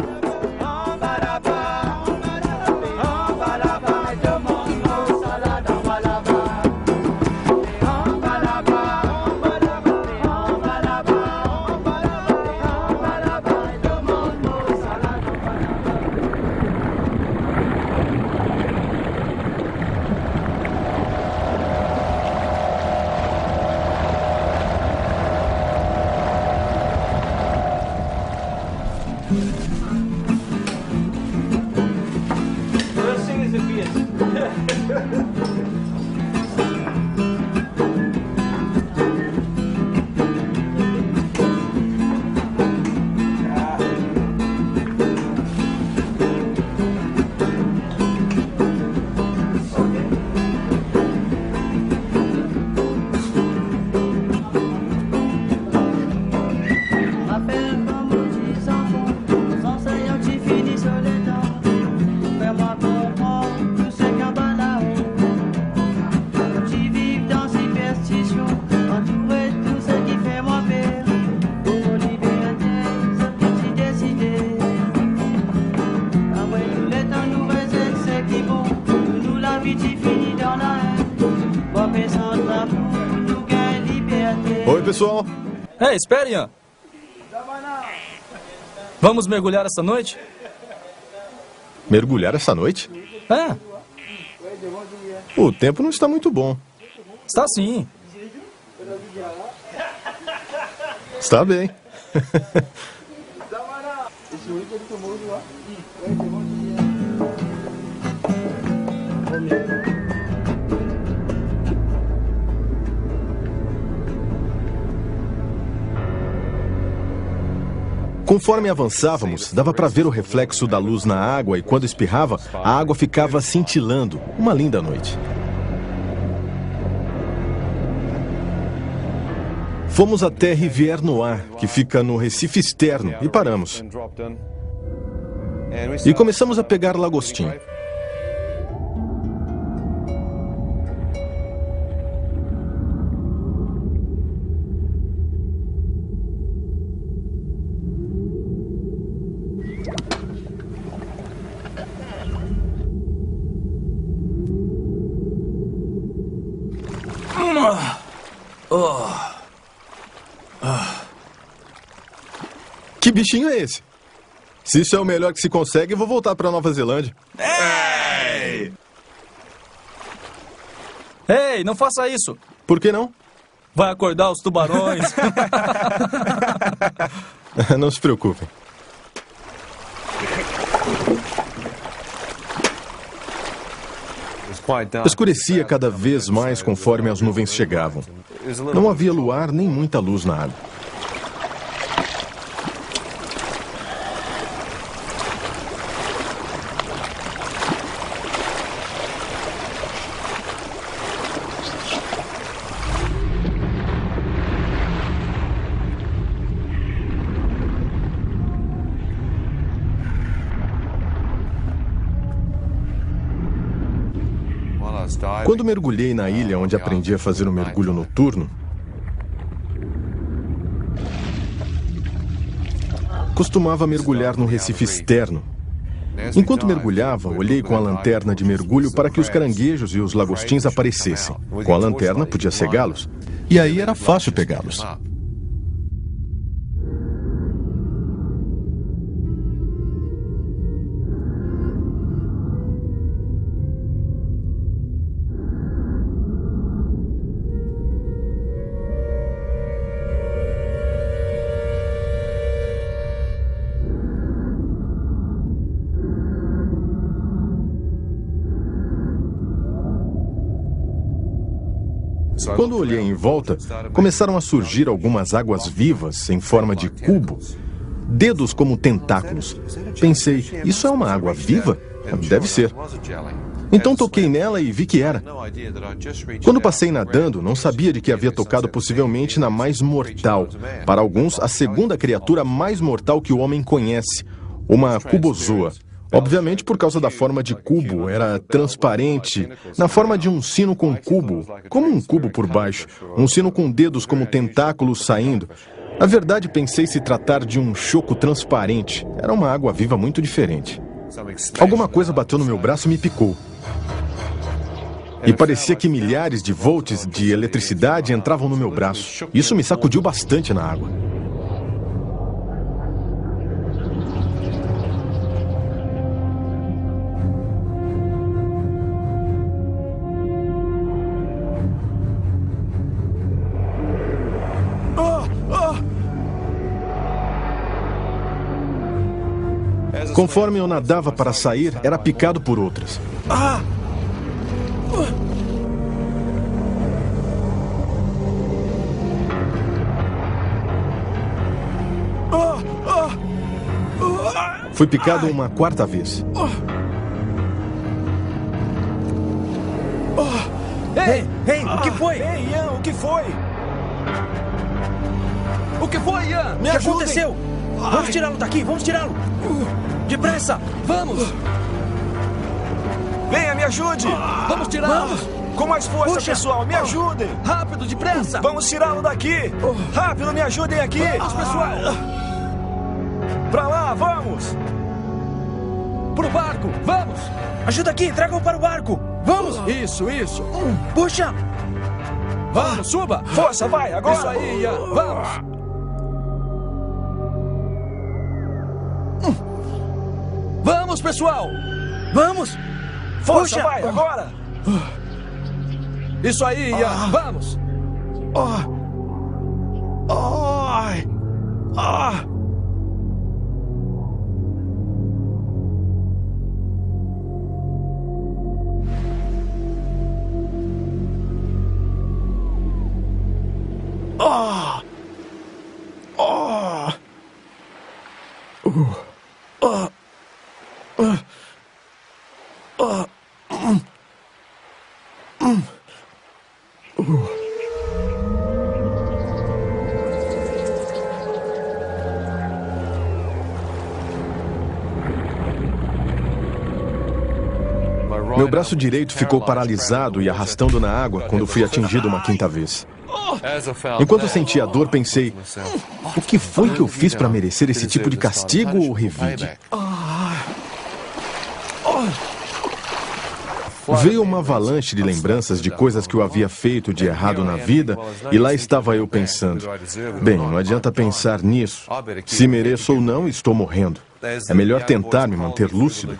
Oi, pessoal. Ei, espere, Ian. Vamos mergulhar essa noite? Mergulhar essa noite? É. O tempo não está muito bom. Está sim. Está bem. Conforme avançávamos, dava para ver o reflexo da luz na água e quando espirrava, a água ficava cintilando. Uma linda noite. Fomos até Rivière Noire, que fica no Recife externo, e paramos. E começamos a pegar lagostim. Que bichinho é esse? Se isso é o melhor que se consegue, eu vou voltar para Nova Zelândia. Ei! Ei, não faça isso. Por que não? Vai acordar os tubarões. Não se preocupem. Escurecia cada vez mais conforme as nuvens chegavam. Não havia luar nem muita luz na água. Quando mergulhei na ilha onde aprendi a fazer um mergulho noturno, costumava mergulhar no Recife externo. Enquanto mergulhava, olhei com a lanterna de mergulho para que os caranguejos e os lagostins aparecessem. Com a lanterna, podia cegá-los. E aí era fácil pegá-los. Quando olhei em volta, começaram a surgir algumas águas vivas em forma de cubo, dedos como tentáculos. Pensei, isso é uma água viva? Deve ser. Então toquei nela e vi que era. Quando passei nadando, não sabia de que havia tocado possivelmente na mais mortal. Para alguns, a segunda criatura mais mortal que o homem conhece, uma cubozoa. Obviamente, por causa da forma de cubo, era transparente, na forma de um sino com cubo, como um cubo por baixo, um sino com dedos como tentáculos saindo. Na verdade, pensei se tratar de um choco transparente. Era uma água viva muito diferente. Alguma coisa bateu no meu braço e me picou. E parecia que milhares de volts de eletricidade entravam no meu braço. Isso me sacudiu bastante na água. Conforme eu nadava para sair, era picado por outras. Fui picado uma quarta vez. Ei, o que foi? Ei, Ian, o que foi? O que foi, Ian? O que aconteceu? Vamos tirá-lo daqui, vamos tirá-lo. Depressa, vamos. Venha, me ajude. Vamos tirá-lo. Com mais força, Puxa. pessoal, me ajudem. Rápido, depressa. Vamos tirá-lo daqui. Rápido, me ajudem aqui. Vamos, pessoal. Pra lá, vamos. Pro barco, vamos. Ajuda aqui, tragam para o barco. Vamos. Isso. Puxa. Vamos, suba. Força, vai, agora. Isso aí, Ian, vamos. Vamos, pessoal! Vamos! Força, Puxa. vai, agora! Isso aí, Ian, vamos! Meu braço direito ficou paralisado e arrastando na água quando fui atingido uma quinta vez. Enquanto eu sentia a dor, pensei, o que foi que eu fiz para merecer esse tipo de castigo ou revide? Veio uma avalanche de lembranças de coisas que eu havia feito de errado na vida, e lá estava eu pensando, bem, não adianta pensar nisso. Se mereço ou não, estou morrendo. É melhor tentar me manter lúcido.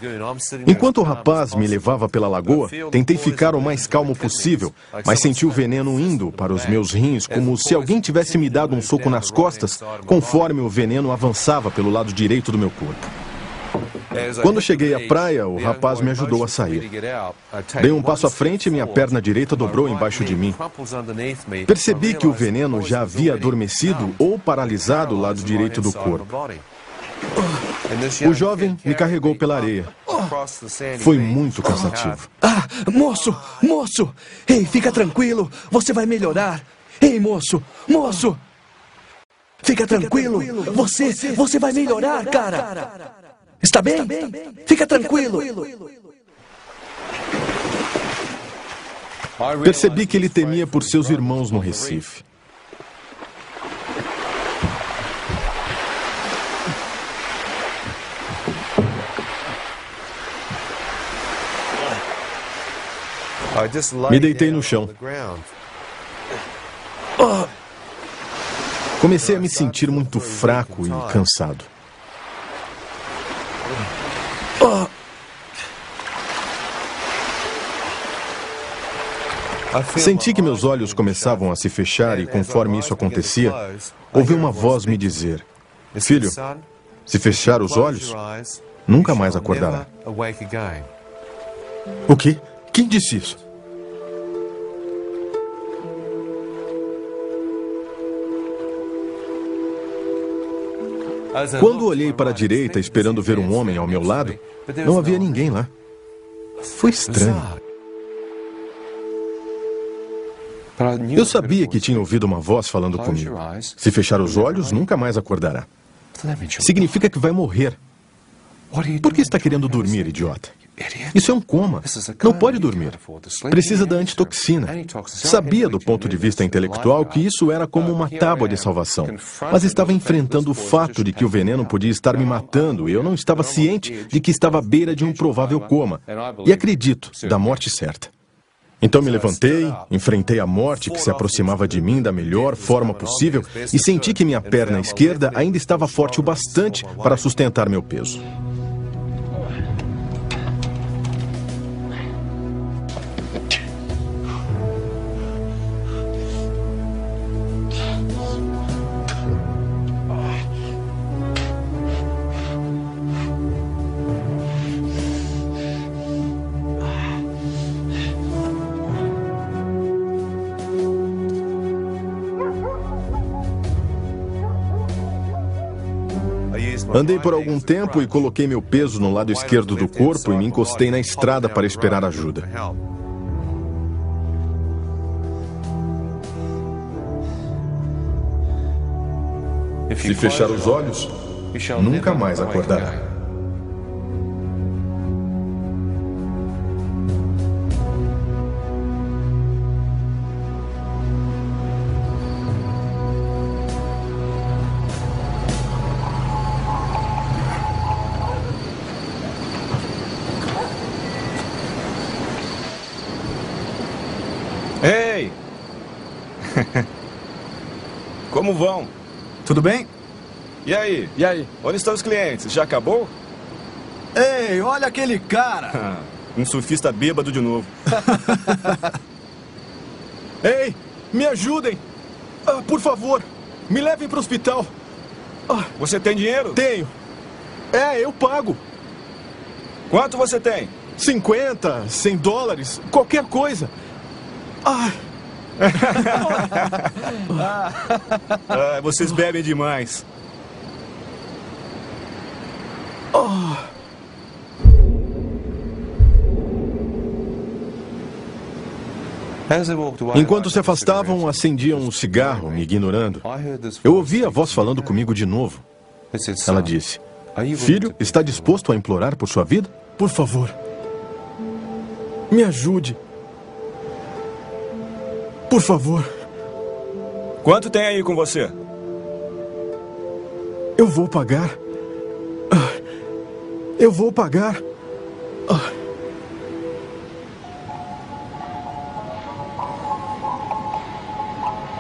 Enquanto o rapaz me levava pela lagoa, tentei ficar o mais calmo possível, mas senti o veneno indo para os meus rins, como se alguém tivesse me dado um soco nas costas, conforme o veneno avançava pelo lado direito do meu corpo. Quando cheguei à praia, o rapaz me ajudou a sair. Dei um passo à frente e minha perna direita dobrou embaixo de mim. Percebi que o veneno já havia adormecido ou paralisado o lado direito do corpo. O jovem me carregou pela areia. Foi muito cansativo. Moço! Ei, fica tranquilo, você vai melhorar. Ei, moço! Fica tranquilo, você vai melhorar, cara. Está bem? Fica tranquilo. Percebi que ele temia por seus irmãos no Recife. Me deitei no chão. Comecei a me sentir muito fraco e cansado. Senti que meus olhos começavam a se fechar e, conforme isso acontecia, ouvi uma voz me dizer: filho, se fechar os olhos, nunca mais acordará. O quê? Quem disse isso? Quando olhei para a direita esperando ver um homem ao meu lado, não havia ninguém lá. Foi estranho. Eu sabia que tinha ouvido uma voz falando comigo. Se fechar os olhos, nunca mais acordará. Significa que vai morrer. Por que está querendo dormir, idiota? Isso é um coma. Não pode dormir. Precisa da antitoxina. Sabia do ponto de vista intelectual que isso era como uma tábua de salvação. Mas estava enfrentando o fato de que o veneno podia estar me matando e eu não estava ciente de que estava à beira de um provável coma. E acredito, da morte certa. Então me levantei, enfrentei a morte que se aproximava de mim da melhor forma possível e senti que minha perna esquerda ainda estava forte o bastante para sustentar meu peso. Andei por algum tempo e coloquei meu peso no lado esquerdo do corpo e me encostei na estrada para esperar ajuda. Se fechar os olhos, nunca mais acordará. Ei! Como vão? Tudo bem? E aí? E aí? Onde estão os clientes? Já acabou? Ei, olha aquele cara! Um surfista bêbado de novo. Ei, me ajudem! Por favor, me levem para o hospital. Você tem dinheiro? Tenho. Eu pago. Quanto você tem? 50, 100 dólares, qualquer coisa. Vocês bebem demais. Enquanto se afastavam, acendiam um cigarro, me ignorando. Eu ouvi a voz falando comigo de novo. Ela disse: "Filho, está disposto a implorar por sua vida? Por favor, me ajude. Por favor." Quanto tem aí com você? Eu vou pagar. Eu vou pagar.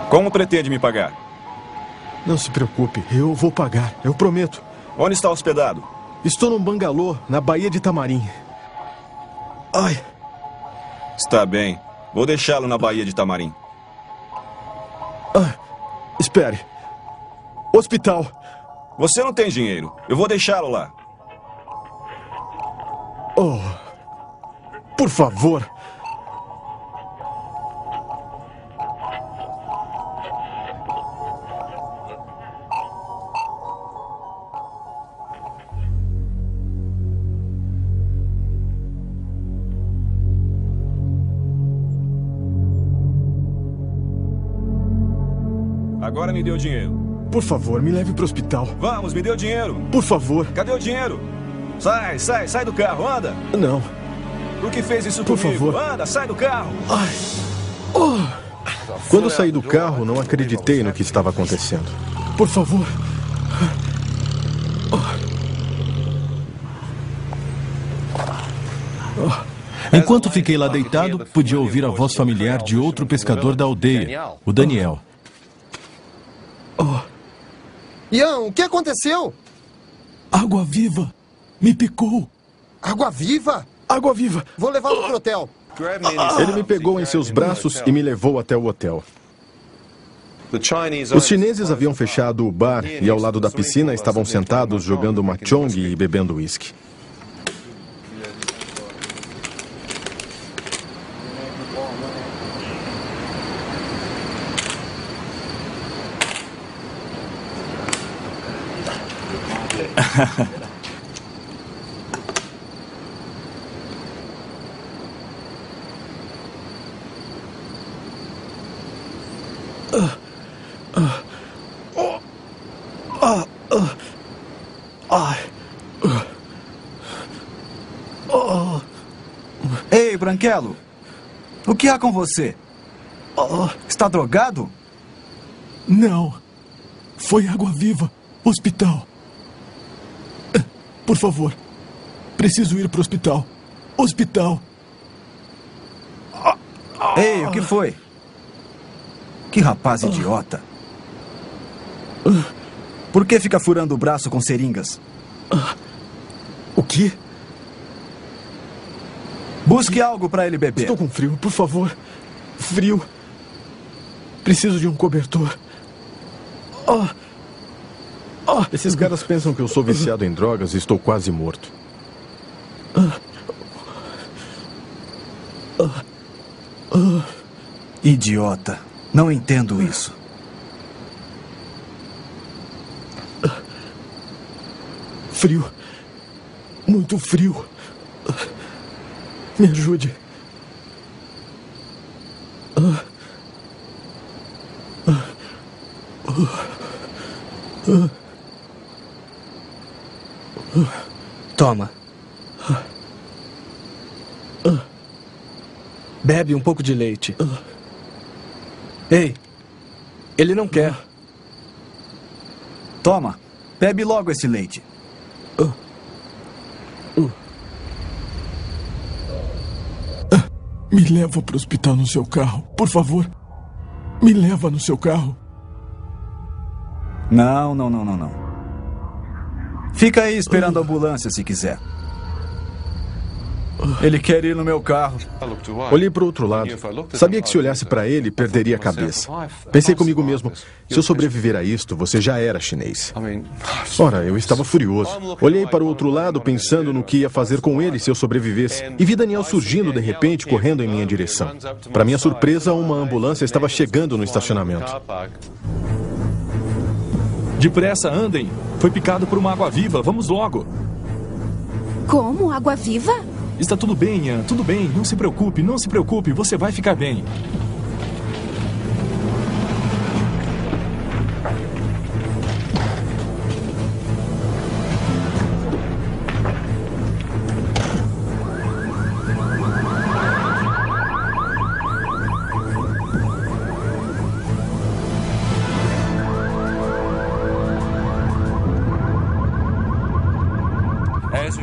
Como pretende me pagar? Não se preocupe, eu vou pagar, eu prometo. Onde está hospedado? Estou num bangalô, na Baía de Tamarim. Está bem. Vou deixá-lo na Baía de Tamarim. Espere. Hospital. Você não tem dinheiro. Eu vou deixá-lo lá. Por favor. Agora me dê o dinheiro. Por favor, me leve para o hospital. Vamos, me dê o dinheiro. Por favor. Cadê o dinheiro? Sai do carro, anda. Não. Por que fez isso Por comigo? favor. Anda, sai do carro. Quando saí do carro, não acreditei no que estava acontecendo. Por favor. Enquanto fiquei lá deitado, podia ouvir a voz familiar de outro pescador da aldeia, o Daniel. Ian, o que aconteceu? Água viva! Me picou! Água viva? Água viva! Vou levá-lo pro hotel. Ele me pegou em seus braços e me levou até o hotel. Os chineses haviam fechado o bar e ao lado da piscina estavam sentados jogando mahjong e bebendo uísque. Ei, Branquelo. O que há com você? Está drogado? Não. Foi água-viva. Hospital. Por favor. Preciso ir para o hospital. Hospital. Ei, o que foi? Que rapaz idiota. Por que fica furando o braço com seringas? O quê? Busque algo para ele beber. Estou com frio, por favor. Frio. Preciso de um cobertor. Esses caras pensam que eu sou viciado em drogas e estou quase morto. Idiota. Não entendo isso. Frio. Muito frio. Me ajude. Toma. Bebe um pouco de leite. Ei, ele não quer. Toma, bebe logo esse leite. Me leva para o hospital no seu carro, por favor. Me leva no seu carro. Não. Fica aí esperando a ambulância se quiser. Ele quer ir no meu carro. Olhei para o outro lado. Sabia que se olhasse para ele, perderia a cabeça. Pensei comigo mesmo, se eu sobreviver a isto, você já era chinês. Ora, eu estava furioso. Olhei para o outro lado, pensando no que ia fazer com ele se eu sobrevivesse. E vi Daniel surgindo de repente, correndo em minha direção. Para minha surpresa, uma ambulância estava chegando no estacionamento. Depressa, andem. Foi picado por uma água-viva. Vamos logo. Como? Água-viva? Está tudo bem, Ian. Tudo bem. Não se preocupe, não se preocupe. Você vai ficar bem.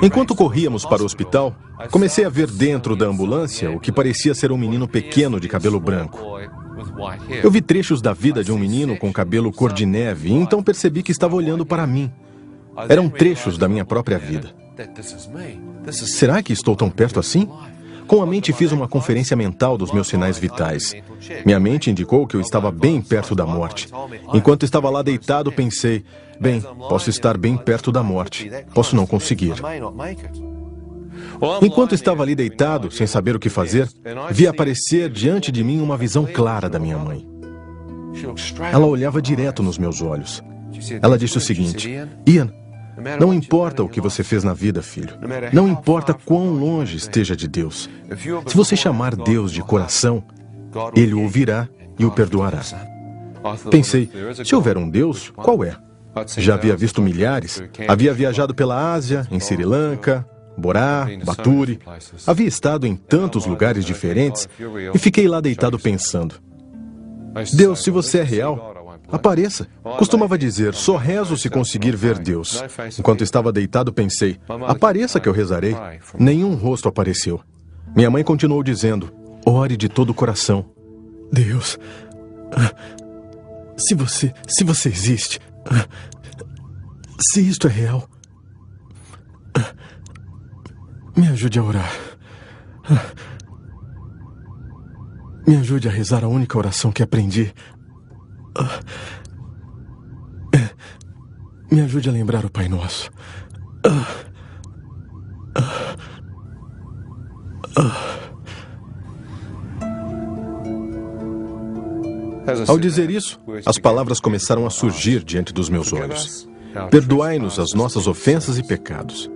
Enquanto corríamos para o hospital, comecei a ver dentro da ambulância o que parecia ser um menino pequeno de cabelo branco. Eu vi trechos da vida de um menino com cabelo cor de neve e então percebi que estava olhando para mim. Eram trechos da minha própria vida. Será que estou tão perto assim? Com a mente fiz uma conferência mental dos meus sinais vitais. Minha mente indicou que eu estava bem perto da morte. Enquanto estava lá deitado, pensei, bem, posso estar bem perto da morte. Posso não conseguir. Enquanto estava ali deitado, sem saber o que fazer, vi aparecer diante de mim uma visão clara da minha mãe. Ela olhava direto nos meus olhos. Ela disse o seguinte, Ian, não importa o que você fez na vida, filho. Não importa quão longe esteja de Deus. Se você chamar Deus de coração, Ele o ouvirá e o perdoará. Pensei, se houver um Deus, qual é? Já havia visto milhares. Havia viajado pela Ásia, em Sri Lanka, Borá, Baturi. Havia estado em tantos lugares diferentes e fiquei lá deitado pensando. Deus, se você é real, apareça. Costumava dizer, só rezo se conseguir ver Deus. Enquanto estava deitado, pensei, apareça que eu rezarei. Nenhum rosto apareceu. Minha mãe continuou dizendo, ore de todo o coração. Deus, se você existe, se isto é real, me ajude a orar. Me ajude a rezar a única oração que aprendi. Me ajude a lembrar o Pai Nosso. Ao dizer isso, as palavras começaram a surgir diante dos meus olhos. perdoai-nos as nossas ofensas e pecados.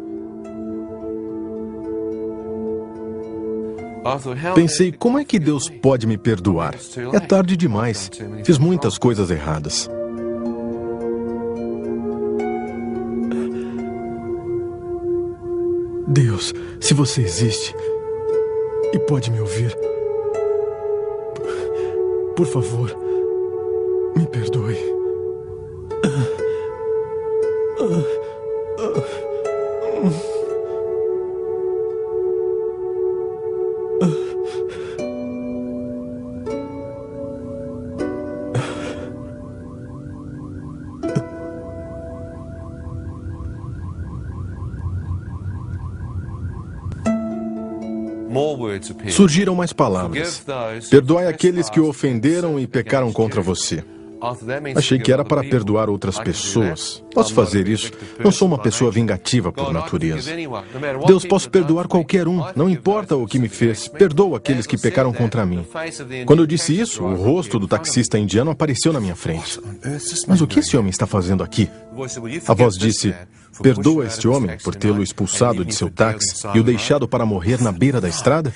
Pensei, como é que Deus pode me perdoar? É tarde demais. Fiz muitas coisas erradas. Deus, se você existe e pode me ouvir, por favor, me perdoe. Surgiram mais palavras. Perdoai aqueles que o ofenderam e pecaram contra você. Achei que era para perdoar outras pessoas. Posso fazer isso. Não sou uma pessoa vingativa por natureza. Deus, posso perdoar qualquer um. Não importa o que me fez. Perdoa aqueles que pecaram contra mim. Quando eu disse isso, o rosto do taxista indiano apareceu na minha frente. Mas o que esse homem está fazendo aqui? A voz disse: perdoa este homem por tê-lo expulsado de seu táxi e o deixado para morrer na beira da estrada?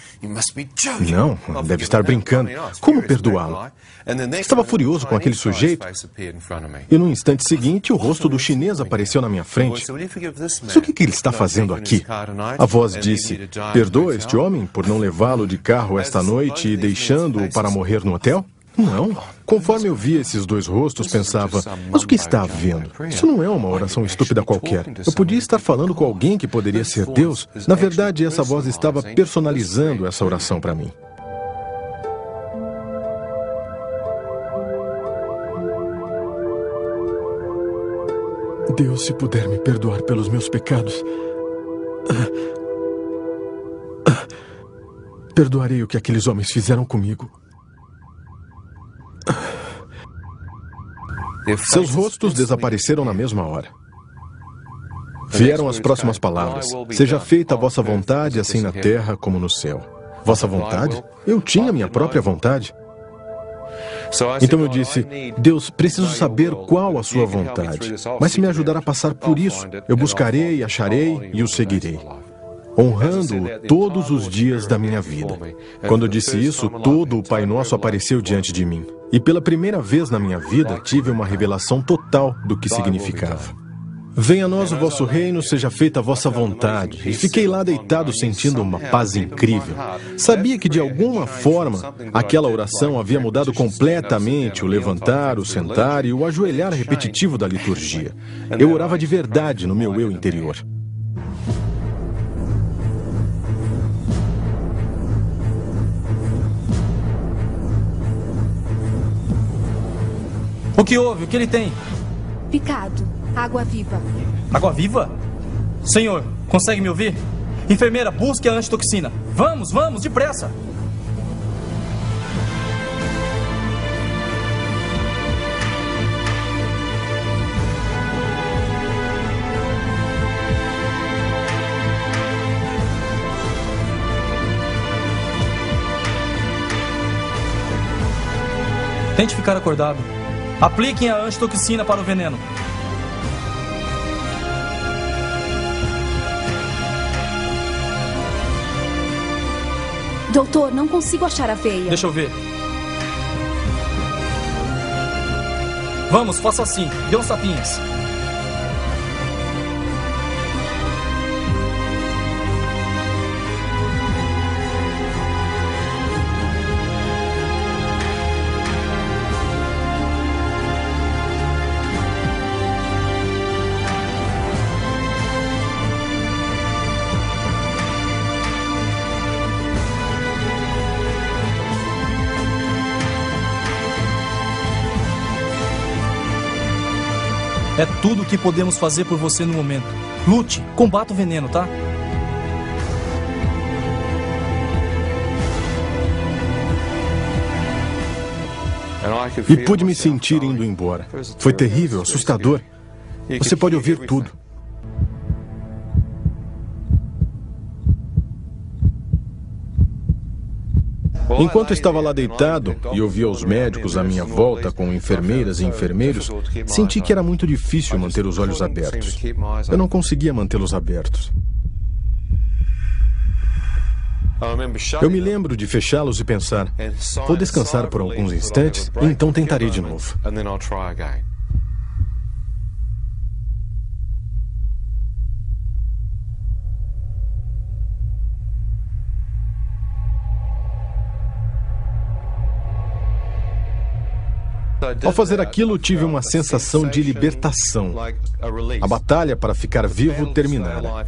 Não, deve estar brincando. Como perdoá-lo? Estava furioso com aquele sujeito e no instante seguinte o rosto do chinês apareceu na minha frente. Mas o que ele está fazendo aqui? A voz disse: perdoa este homem por não levá-lo de carro esta noite e deixando-o para morrer no hotel? Não. Conforme eu via esses dois rostos, pensava, mas o que está havendo? Isso não é uma oração estúpida qualquer. Eu podia estar falando com alguém que poderia ser Deus. Na verdade, essa voz estava personalizando essa oração para mim. Deus, se puder me perdoar pelos meus pecados, perdoarei o que aqueles homens fizeram comigo. Seus rostos desapareceram na mesma hora. Vieram as próximas palavras: seja feita a vossa vontade, assim na terra como no céu. Vossa vontade? Eu tinha minha própria vontade. Então eu disse: Deus, preciso saber qual a sua vontade. Mas se me ajudar a passar por isso, eu buscarei, acharei e o seguirei, honrando-o todos os dias da minha vida. Quando eu disse isso, todo o Pai Nosso apareceu diante de mim. E pela primeira vez na minha vida, tive uma revelação total do que significava. Venha a nós o vosso reino, seja feita a vossa vontade. E fiquei lá deitado sentindo uma paz incrível. Sabia que de alguma forma aquela oração havia mudado completamente o levantar, o sentar e o ajoelhar repetitivo da liturgia. Eu orava de verdade no meu eu interior. O que houve? O que ele tem? Picado. Água viva. Água viva? Senhor, consegue me ouvir? Enfermeira, busque a antitoxina. Vamos, vamos, depressa. Tente ficar acordado. Apliquem a antitoxina para o veneno. Doutor, não consigo achar a veia. Deixa eu ver. Vamos, faça assim. Dê uns tapinhas. É tudo o que podemos fazer por você no momento. Lute, combata o veneno, tá? E pude me sentir indo embora. Foi terrível, assustador. Você pode ouvir tudo. Enquanto estava lá deitado e ouvia os médicos à minha volta com enfermeiras e enfermeiros, senti que era muito difícil manter os olhos abertos. Eu não conseguia mantê-los abertos. Eu me lembro de fechá-los e pensar, vou descansar por alguns instantes e então tentarei de novo. Ao fazer aquilo, tive uma sensação de libertação. A batalha para ficar vivo terminara.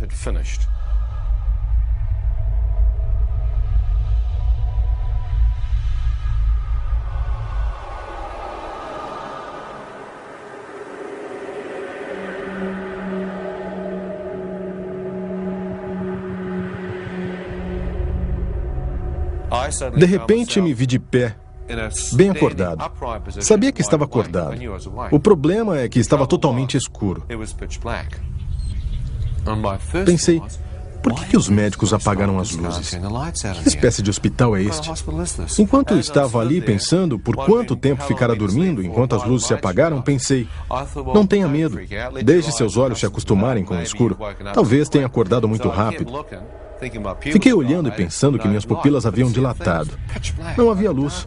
De repente, me vi de pé, bem acordado. Sabia que estava acordado. O problema é que estava totalmente escuro. Pensei, por que os médicos apagaram as luzes? Que espécie de hospital é este? Enquanto eu estava ali pensando por quanto tempo ficara dormindo enquanto as luzes se apagaram, pensei, não tenha medo. Deixe seus olhos se acostumarem com o escuro. Talvez tenha acordado muito rápido. Fiquei olhando e pensando que minhas pupilas haviam dilatado. Não havia luz.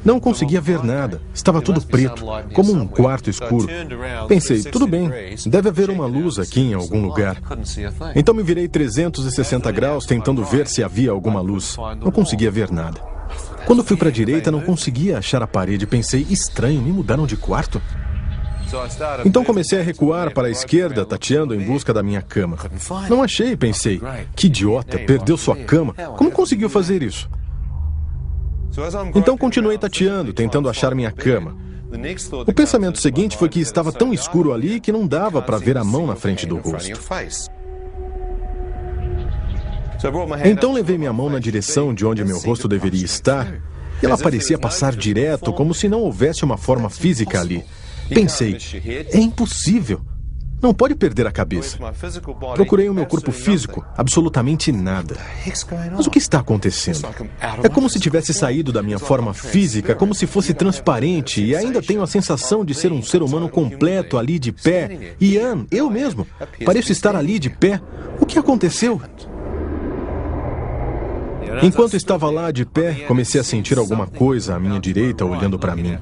Não conseguia ver nada. Estava tudo preto, como um quarto escuro. Pensei, tudo bem, deve haver uma luz aqui em algum lugar. Então me virei 360 graus tentando ver se havia alguma luz. Não conseguia ver nada. Quando fui para a direita, não conseguia achar a parede. Pensei, estranho, me mudaram de quarto? Então comecei a recuar para a esquerda, tateando em busca da minha cama. Não achei, pensei. Que idiota, perdeu sua cama. Como conseguiu fazer isso? Então continuei tateando, tentando achar minha cama. O pensamento seguinte foi que estava tão escuro ali que não dava para ver a mão na frente do rosto. Então levei minha mão na direção de onde meu rosto deveria estar e ela parecia passar direto, como se não houvesse uma forma física ali. Pensei, é impossível. Não pode perder a cabeça. Procurei o meu corpo físico, absolutamente nada. Mas o que está acontecendo? É como se tivesse saído da minha forma física, como se fosse transparente, e ainda tenho a sensação de ser um ser humano completo ali de pé. Ian, eu mesmo, pareço estar ali de pé. O que aconteceu? Enquanto estava lá de pé, comecei a sentir alguma coisa à minha direita olhando para mim.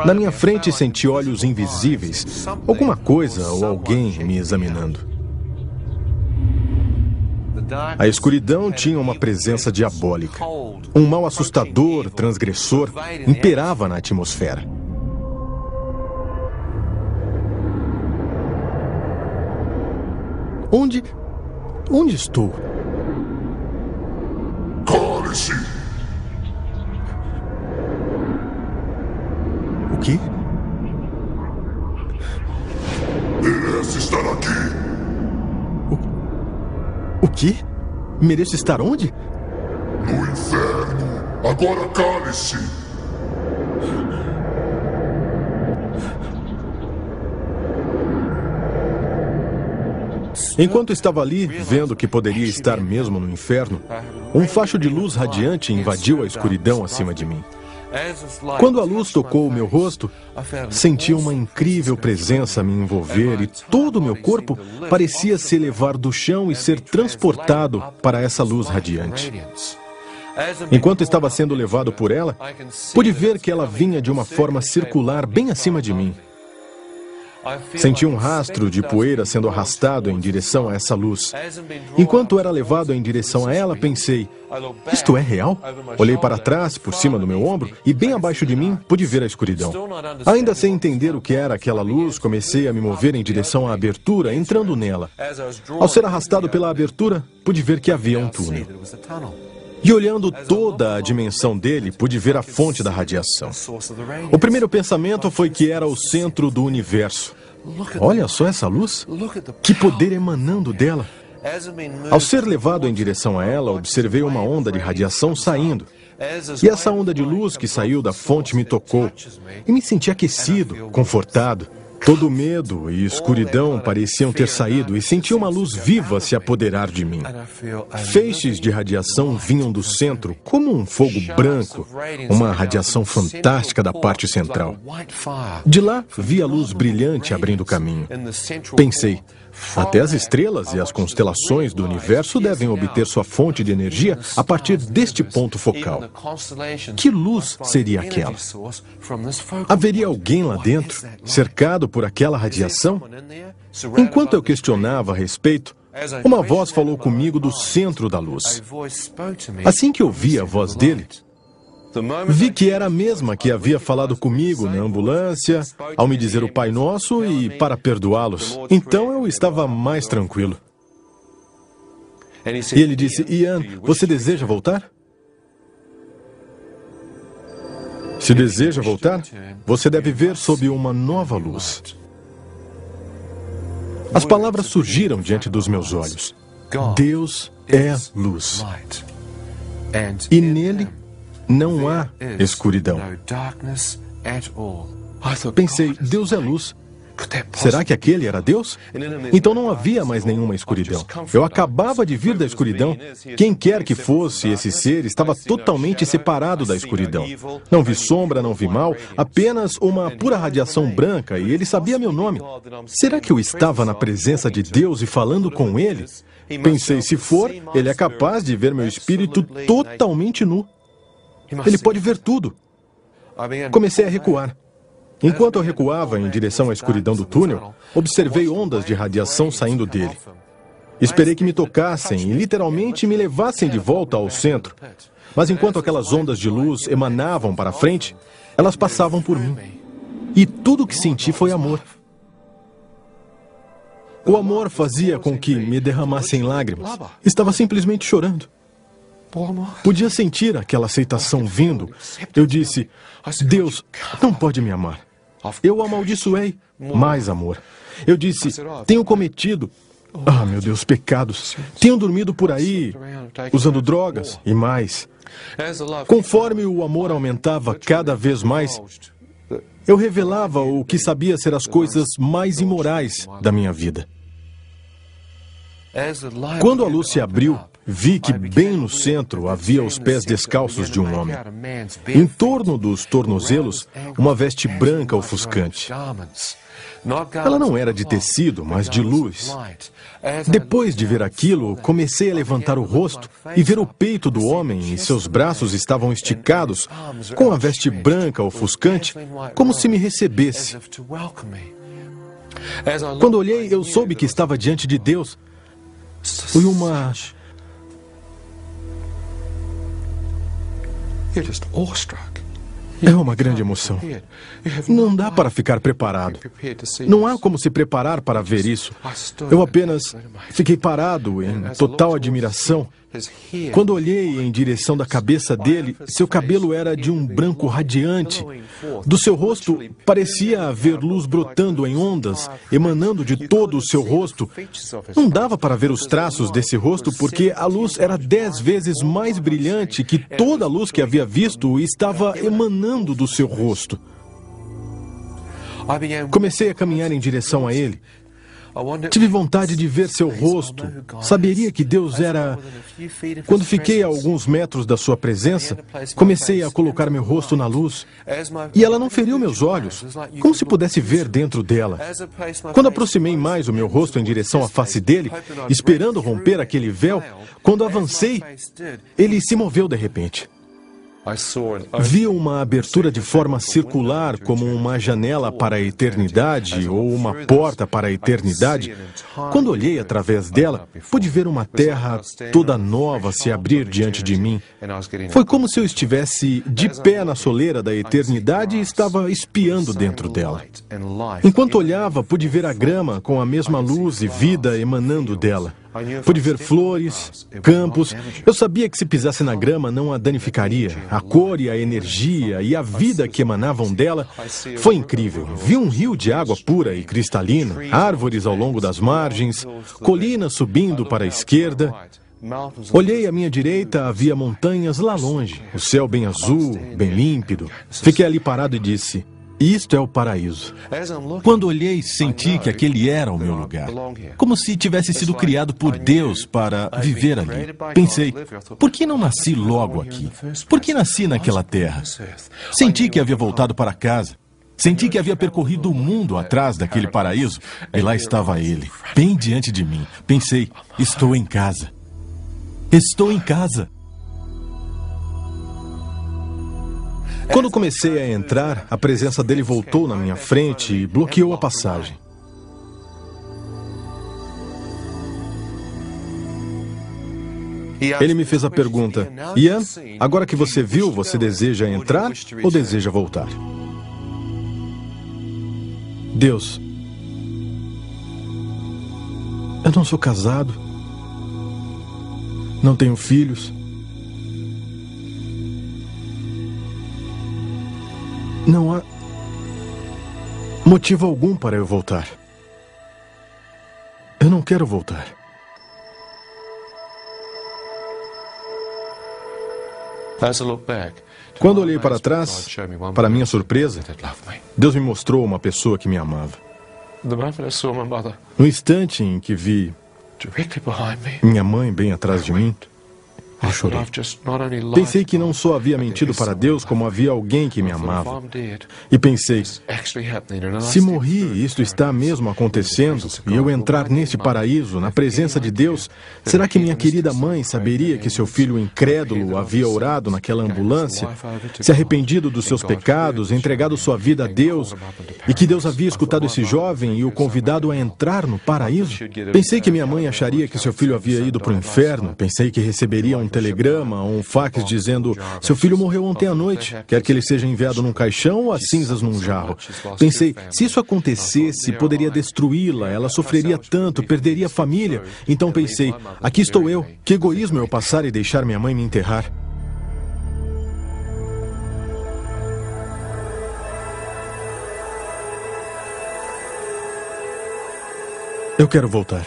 Na minha frente senti olhos invisíveis, alguma coisa ou alguém me examinando. A escuridão tinha uma presença diabólica. Um mal assustador, transgressor, imperava na atmosfera. Onde estou? Cale-se! O quê? Merece estar aqui! O quê? Mereço estar onde? No inferno! Agora cale-se! Enquanto estava ali, vendo que poderia estar mesmo no inferno, um facho de luz radiante invadiu a escuridão acima de mim. Quando a luz tocou o meu rosto, senti uma incrível presença me envolver e todo o meu corpo parecia se elevar do chão e ser transportado para essa luz radiante. Enquanto estava sendo levado por ela, pude ver que ela vinha de uma forma circular bem acima de mim. Senti um rastro de poeira sendo arrastado em direção a essa luz. Enquanto era levado em direção a ela, pensei, isto é real? Olhei para trás, por cima do meu ombro, e bem abaixo de mim, pude ver a escuridão. Ainda sem entender o que era aquela luz, comecei a me mover em direção à abertura, entrando nela. Ao ser arrastado pela abertura, pude ver que havia um túnel. E olhando toda a dimensão dele, pude ver a fonte da radiação. O primeiro pensamento foi que era o centro do universo. Olha só essa luz. Que poder emanando dela. Ao ser levado em direção a ela, observei uma onda de radiação saindo. E essa onda de luz que saiu da fonte me tocou. E me senti aquecido, confortado. Todo medo e escuridão pareciam ter saído e senti uma luz viva se apoderar de mim. Feixes de radiação vinham do centro como um fogo branco, uma radiação fantástica da parte central. De lá, vi a luz brilhante abrindo caminho. Pensei, até as estrelas e as constelações do universo devem obter sua fonte de energia a partir deste ponto focal. Que luz seria aquela? Haveria alguém lá dentro, cercado por aquela radiação? Enquanto eu questionava a respeito, uma voz falou comigo do centro da luz. Assim que ouvi a voz dele, vi que era a mesma que havia falado comigo na ambulância, ao me dizer o Pai Nosso e para perdoá-los. Então eu estava mais tranquilo. E ele disse, Ian, você deseja voltar? Se deseja voltar, você deve ver sob uma nova luz. As palavras surgiram diante dos meus olhos. Deus é luz. E nele não há escuridão. Pensei, Deus é luz. Será que aquele era Deus? Então não havia mais nenhuma escuridão. Eu acabava de vir da escuridão. Quem quer que fosse esse ser estava totalmente separado da escuridão. Não vi sombra, não vi mal, apenas uma pura radiação branca e ele sabia meu nome. Será que eu estava na presença de Deus e falando com ele? Pensei, se for, ele é capaz de ver meu espírito totalmente nu. Ele pode ver tudo. Comecei a recuar. Enquanto eu recuava em direção à escuridão do túnel, observei ondas de radiação saindo dele. Esperei que me tocassem e literalmente me levassem de volta ao centro. Mas enquanto aquelas ondas de luz emanavam para frente, elas passavam por mim. E tudo o que senti foi amor. O amor fazia com que me derramassem lágrimas. Estava simplesmente chorando. Podia sentir aquela aceitação vindo. Eu disse, Deus não pode me amar. Eu o amaldiçoei. Mais amor. Eu disse, tenho cometido, meu Deus, pecados. Tenho dormido por aí, usando drogas e mais. Conforme o amor aumentava cada vez mais, eu revelava o que sabia ser as coisas mais imorais da minha vida. Quando a luz se abriu, vi que bem no centro havia os pés descalços de um homem. Em torno dos tornozelos, uma veste branca ofuscante. Ela não era de tecido, mas de luz. Depois de ver aquilo, comecei a levantar o rosto e ver o peito do homem e seus braços estavam esticados, com a veste branca ofuscante, como se me recebesse. Quando olhei, eu soube que estava diante de Deus. Foi uma... É uma grande emoção. Não dá para ficar preparado. Não há como se preparar para ver isso. Eu apenas fiquei parado em total admiração. Quando olhei em direção da cabeça dele, seu cabelo era de um branco radiante. Do seu rosto parecia haver luz brotando em ondas, emanando de todo o seu rosto. Não dava para ver os traços desse rosto porque a luz era 10 vezes mais brilhante que toda a luz que havia visto e estava emanando do seu rosto. Comecei a caminhar em direção a ele. Tive vontade de ver seu rosto. Saberia que Deus era... Quando fiquei a alguns metros da sua presença, comecei a colocar meu rosto na luz. E ela não feriu meus olhos, como se pudesse ver dentro dela. Quando aproximei mais o meu rosto em direção à face dele, esperando romper aquele véu, quando avancei, ele se moveu de repente. Vi uma abertura de forma circular, como uma janela para a eternidade ou uma porta para a eternidade. Quando olhei através dela, pude ver uma terra toda nova se abrir diante de mim. Foi como se eu estivesse de pé na soleira da eternidade e estava espiando dentro dela. Enquanto olhava, pude ver a grama com a mesma luz e vida emanando dela. Pude ver flores, campos. Eu sabia que se pisasse na grama não a danificaria. A cor e a energia e a vida que emanavam dela foi incrível. Vi um rio de água pura e cristalina, árvores ao longo das margens, colinas subindo para a esquerda. Olhei à minha direita, havia montanhas lá longe, o céu bem azul, bem límpido. Fiquei ali parado e disse, Isto é o paraíso. Quando olhei, senti que aquele era o meu lugar. Como se tivesse sido criado por Deus para viver ali. Pensei, por que não nasci logo aqui? Por que nasci naquela terra? Senti que havia voltado para casa. Senti que havia percorrido o mundo atrás daquele paraíso. E lá estava ele, bem diante de mim. Pensei, estou em casa. Estou em casa. Quando comecei a entrar, a presença dele voltou na minha frente e bloqueou a passagem. Ele me fez a pergunta, Ian, agora que você viu, você deseja entrar ou deseja voltar? Deus, eu não sou casado, não tenho filhos. Não há motivo algum para eu voltar. Eu não quero voltar. Quando olhei para trás, para minha surpresa, Deus me mostrou uma pessoa que me amava. No instante em que vi minha mãe bem atrás de mim, eu chorei. Pensei que não só havia mentido para Deus, como havia alguém que me amava. E pensei, se morri, isto está mesmo acontecendo, e eu entrar neste paraíso, na presença de Deus, será que minha querida mãe saberia que seu filho incrédulo havia orado naquela ambulância, se arrependido dos seus pecados, entregado sua vida a Deus, e que Deus havia escutado esse jovem e o convidado a entrar no paraíso? Pensei que minha mãe acharia que seu filho havia ido para o inferno, pensei que receberia um telegrama ou um fax dizendo: seu filho morreu ontem à noite, quer que ele seja enviado num caixão ou as cinzas num jarro. Pensei, se isso acontecesse, poderia destruí-la, ela sofreria tanto, perderia a família. Então pensei, aqui estou eu, que egoísmo eu passar e deixar minha mãe me enterrar. Eu quero voltar.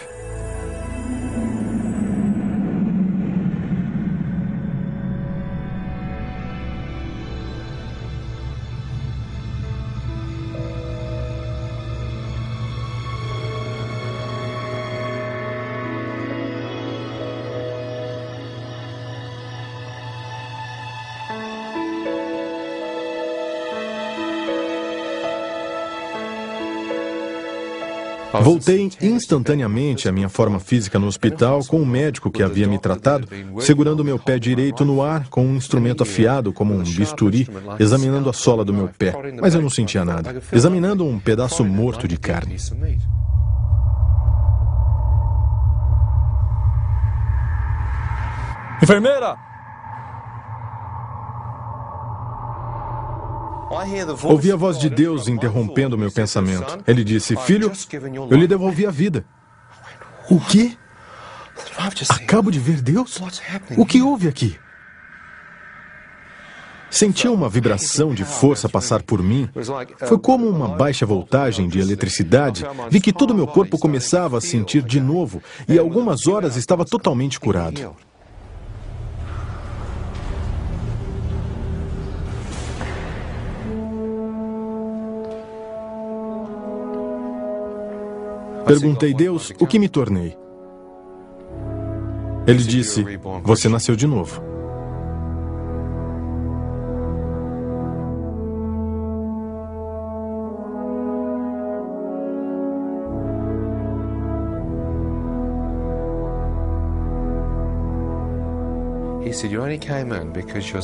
Voltei instantaneamente à minha forma física no hospital com o médico que havia me tratado, segurando meu pé direito no ar com um instrumento afiado como um bisturi, examinando a sola do meu pé, mas eu não sentia nada, examinando um pedaço morto de carne. Enfermeira! Ouvi a voz de Deus interrompendo meu pensamento. Ele disse, filho, eu lhe devolvi a vida. O quê? Acabo de ver Deus? O que houve aqui? Senti uma vibração de força passar por mim. Foi como uma baixa voltagem de eletricidade. Vi que todo meu corpo começava a sentir de novo e algumas horas estava totalmente curado. Perguntei, Deus, o que me tornei? Ele disse, você nasceu de novo.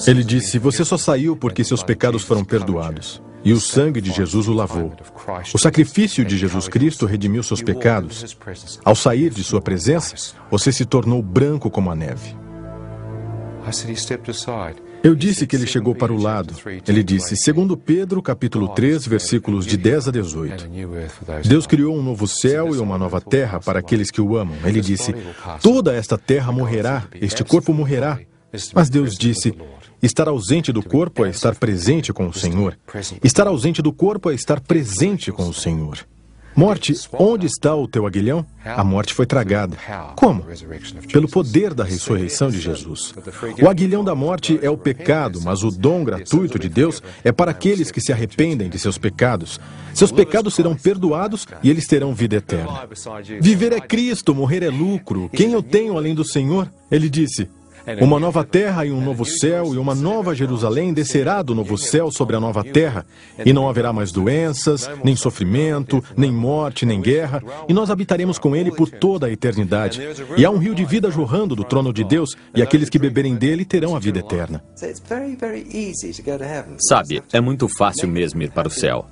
Ele disse, você só saiu porque seus pecados foram perdoados. E o sangue de Jesus o lavou. O sacrifício de Jesus Cristo redimiu seus pecados. Ao sair de sua presença, você se tornou branco como a neve. Eu disse que ele chegou para o lado. Ele disse, segundo Pedro, capítulo 3, versículos de 10 a 18. Deus criou um novo céu e uma nova terra para aqueles que o amam. Ele disse, toda esta terra morrerá, este corpo morrerá. Mas Deus disse, estar ausente do corpo é estar presente com o Senhor. Estar ausente do corpo é estar presente com o Senhor. Morte, onde está o teu aguilhão? A morte foi tragada. Como? Pelo poder da ressurreição de Jesus. O aguilhão da morte é o pecado, mas o dom gratuito de Deus é para aqueles que se arrependem de seus pecados. Seus pecados serão perdoados e eles terão vida eterna. Viver é Cristo, morrer é lucro. Quem eu tenho além do Senhor? Ele disse: uma nova terra e um novo céu, e uma nova Jerusalém descerá do novo céu sobre a nova terra, e não haverá mais doenças, nem sofrimento, nem morte, nem guerra, e nós habitaremos com ele por toda a eternidade. E há um rio de vida jorrando do trono de Deus, e aqueles que beberem dele terão a vida eterna. Sabe, é muito fácil mesmo ir para o céu.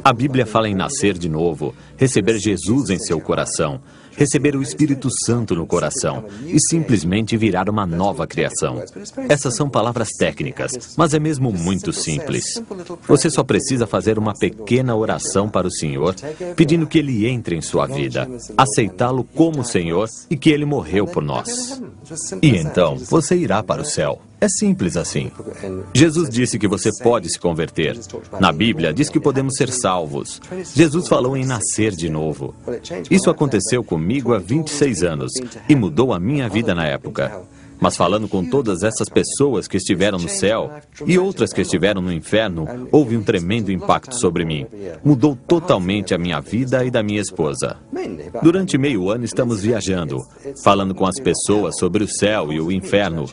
A Bíblia fala em nascer de novo, receber Jesus em seu coração, receber o Espírito Santo no coração e simplesmente virar uma nova criação. Essas são palavras técnicas, mas é mesmo muito simples. Você só precisa fazer uma pequena oração para o Senhor, pedindo que Ele entre em sua vida, aceitá-lo como Senhor e que Ele morreu por nós. E então, você irá para o céu. É simples assim. Jesus disse que você pode se converter. Na Bíblia, diz que podemos ser salvos. Jesus falou em nascer de novo. Isso aconteceu comigo há 26 anos e mudou a minha vida na época. Mas falando com todas essas pessoas que estiveram no céu e outras que estiveram no inferno, houve um tremendo impacto sobre mim. Mudou totalmente a minha vida e da minha esposa. Durante meio ano estamos viajando, falando com as pessoas sobre o céu e o inferno.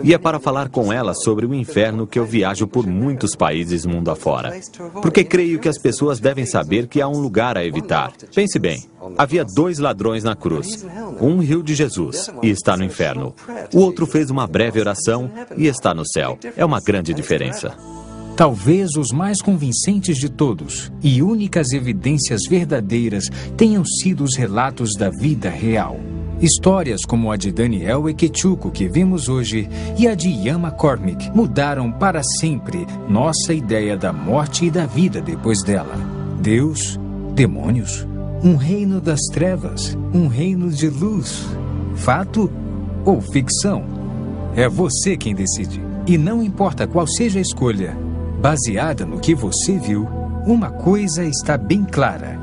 E é para falar com elas sobre o inferno que eu viajo por muitos países mundo afora. Porque creio que as pessoas devem saber que há um lugar a evitar. Pense bem, havia 2 ladrões na cruz. Um riu de Jesus e está no inferno. O outro fez uma breve oração e está no céu. É uma grande diferença. Talvez os mais convincentes de todos e únicas evidências verdadeiras tenham sido os relatos da vida real. Histórias como a de Daniel Ekechuko, que vimos hoje, e a de Ian McCormick mudaram para sempre nossa ideia da morte e da vida depois dela. Deus, demônios, um reino das trevas, um reino de luz. Fato ou ficção? É você quem decide. E não importa qual seja a escolha, baseada no que você viu, uma coisa está bem clara: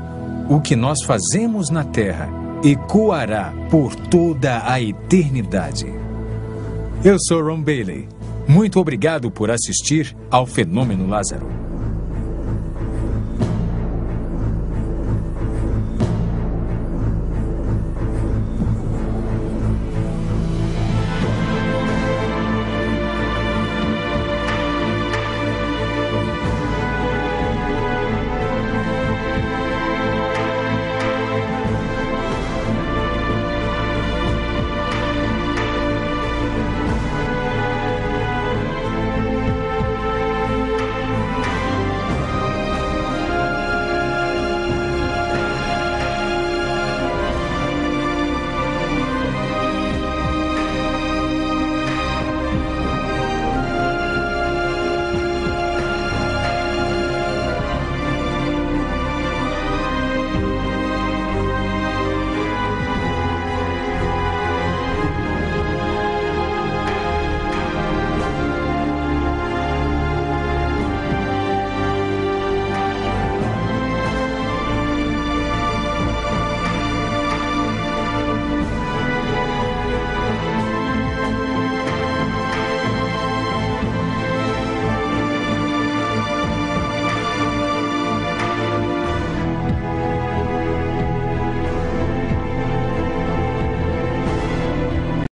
o que nós fazemos na Terra ecoará por toda a eternidade. Eu sou Ron Bailey. Muito obrigado por assistir ao Fenômeno Lázaro.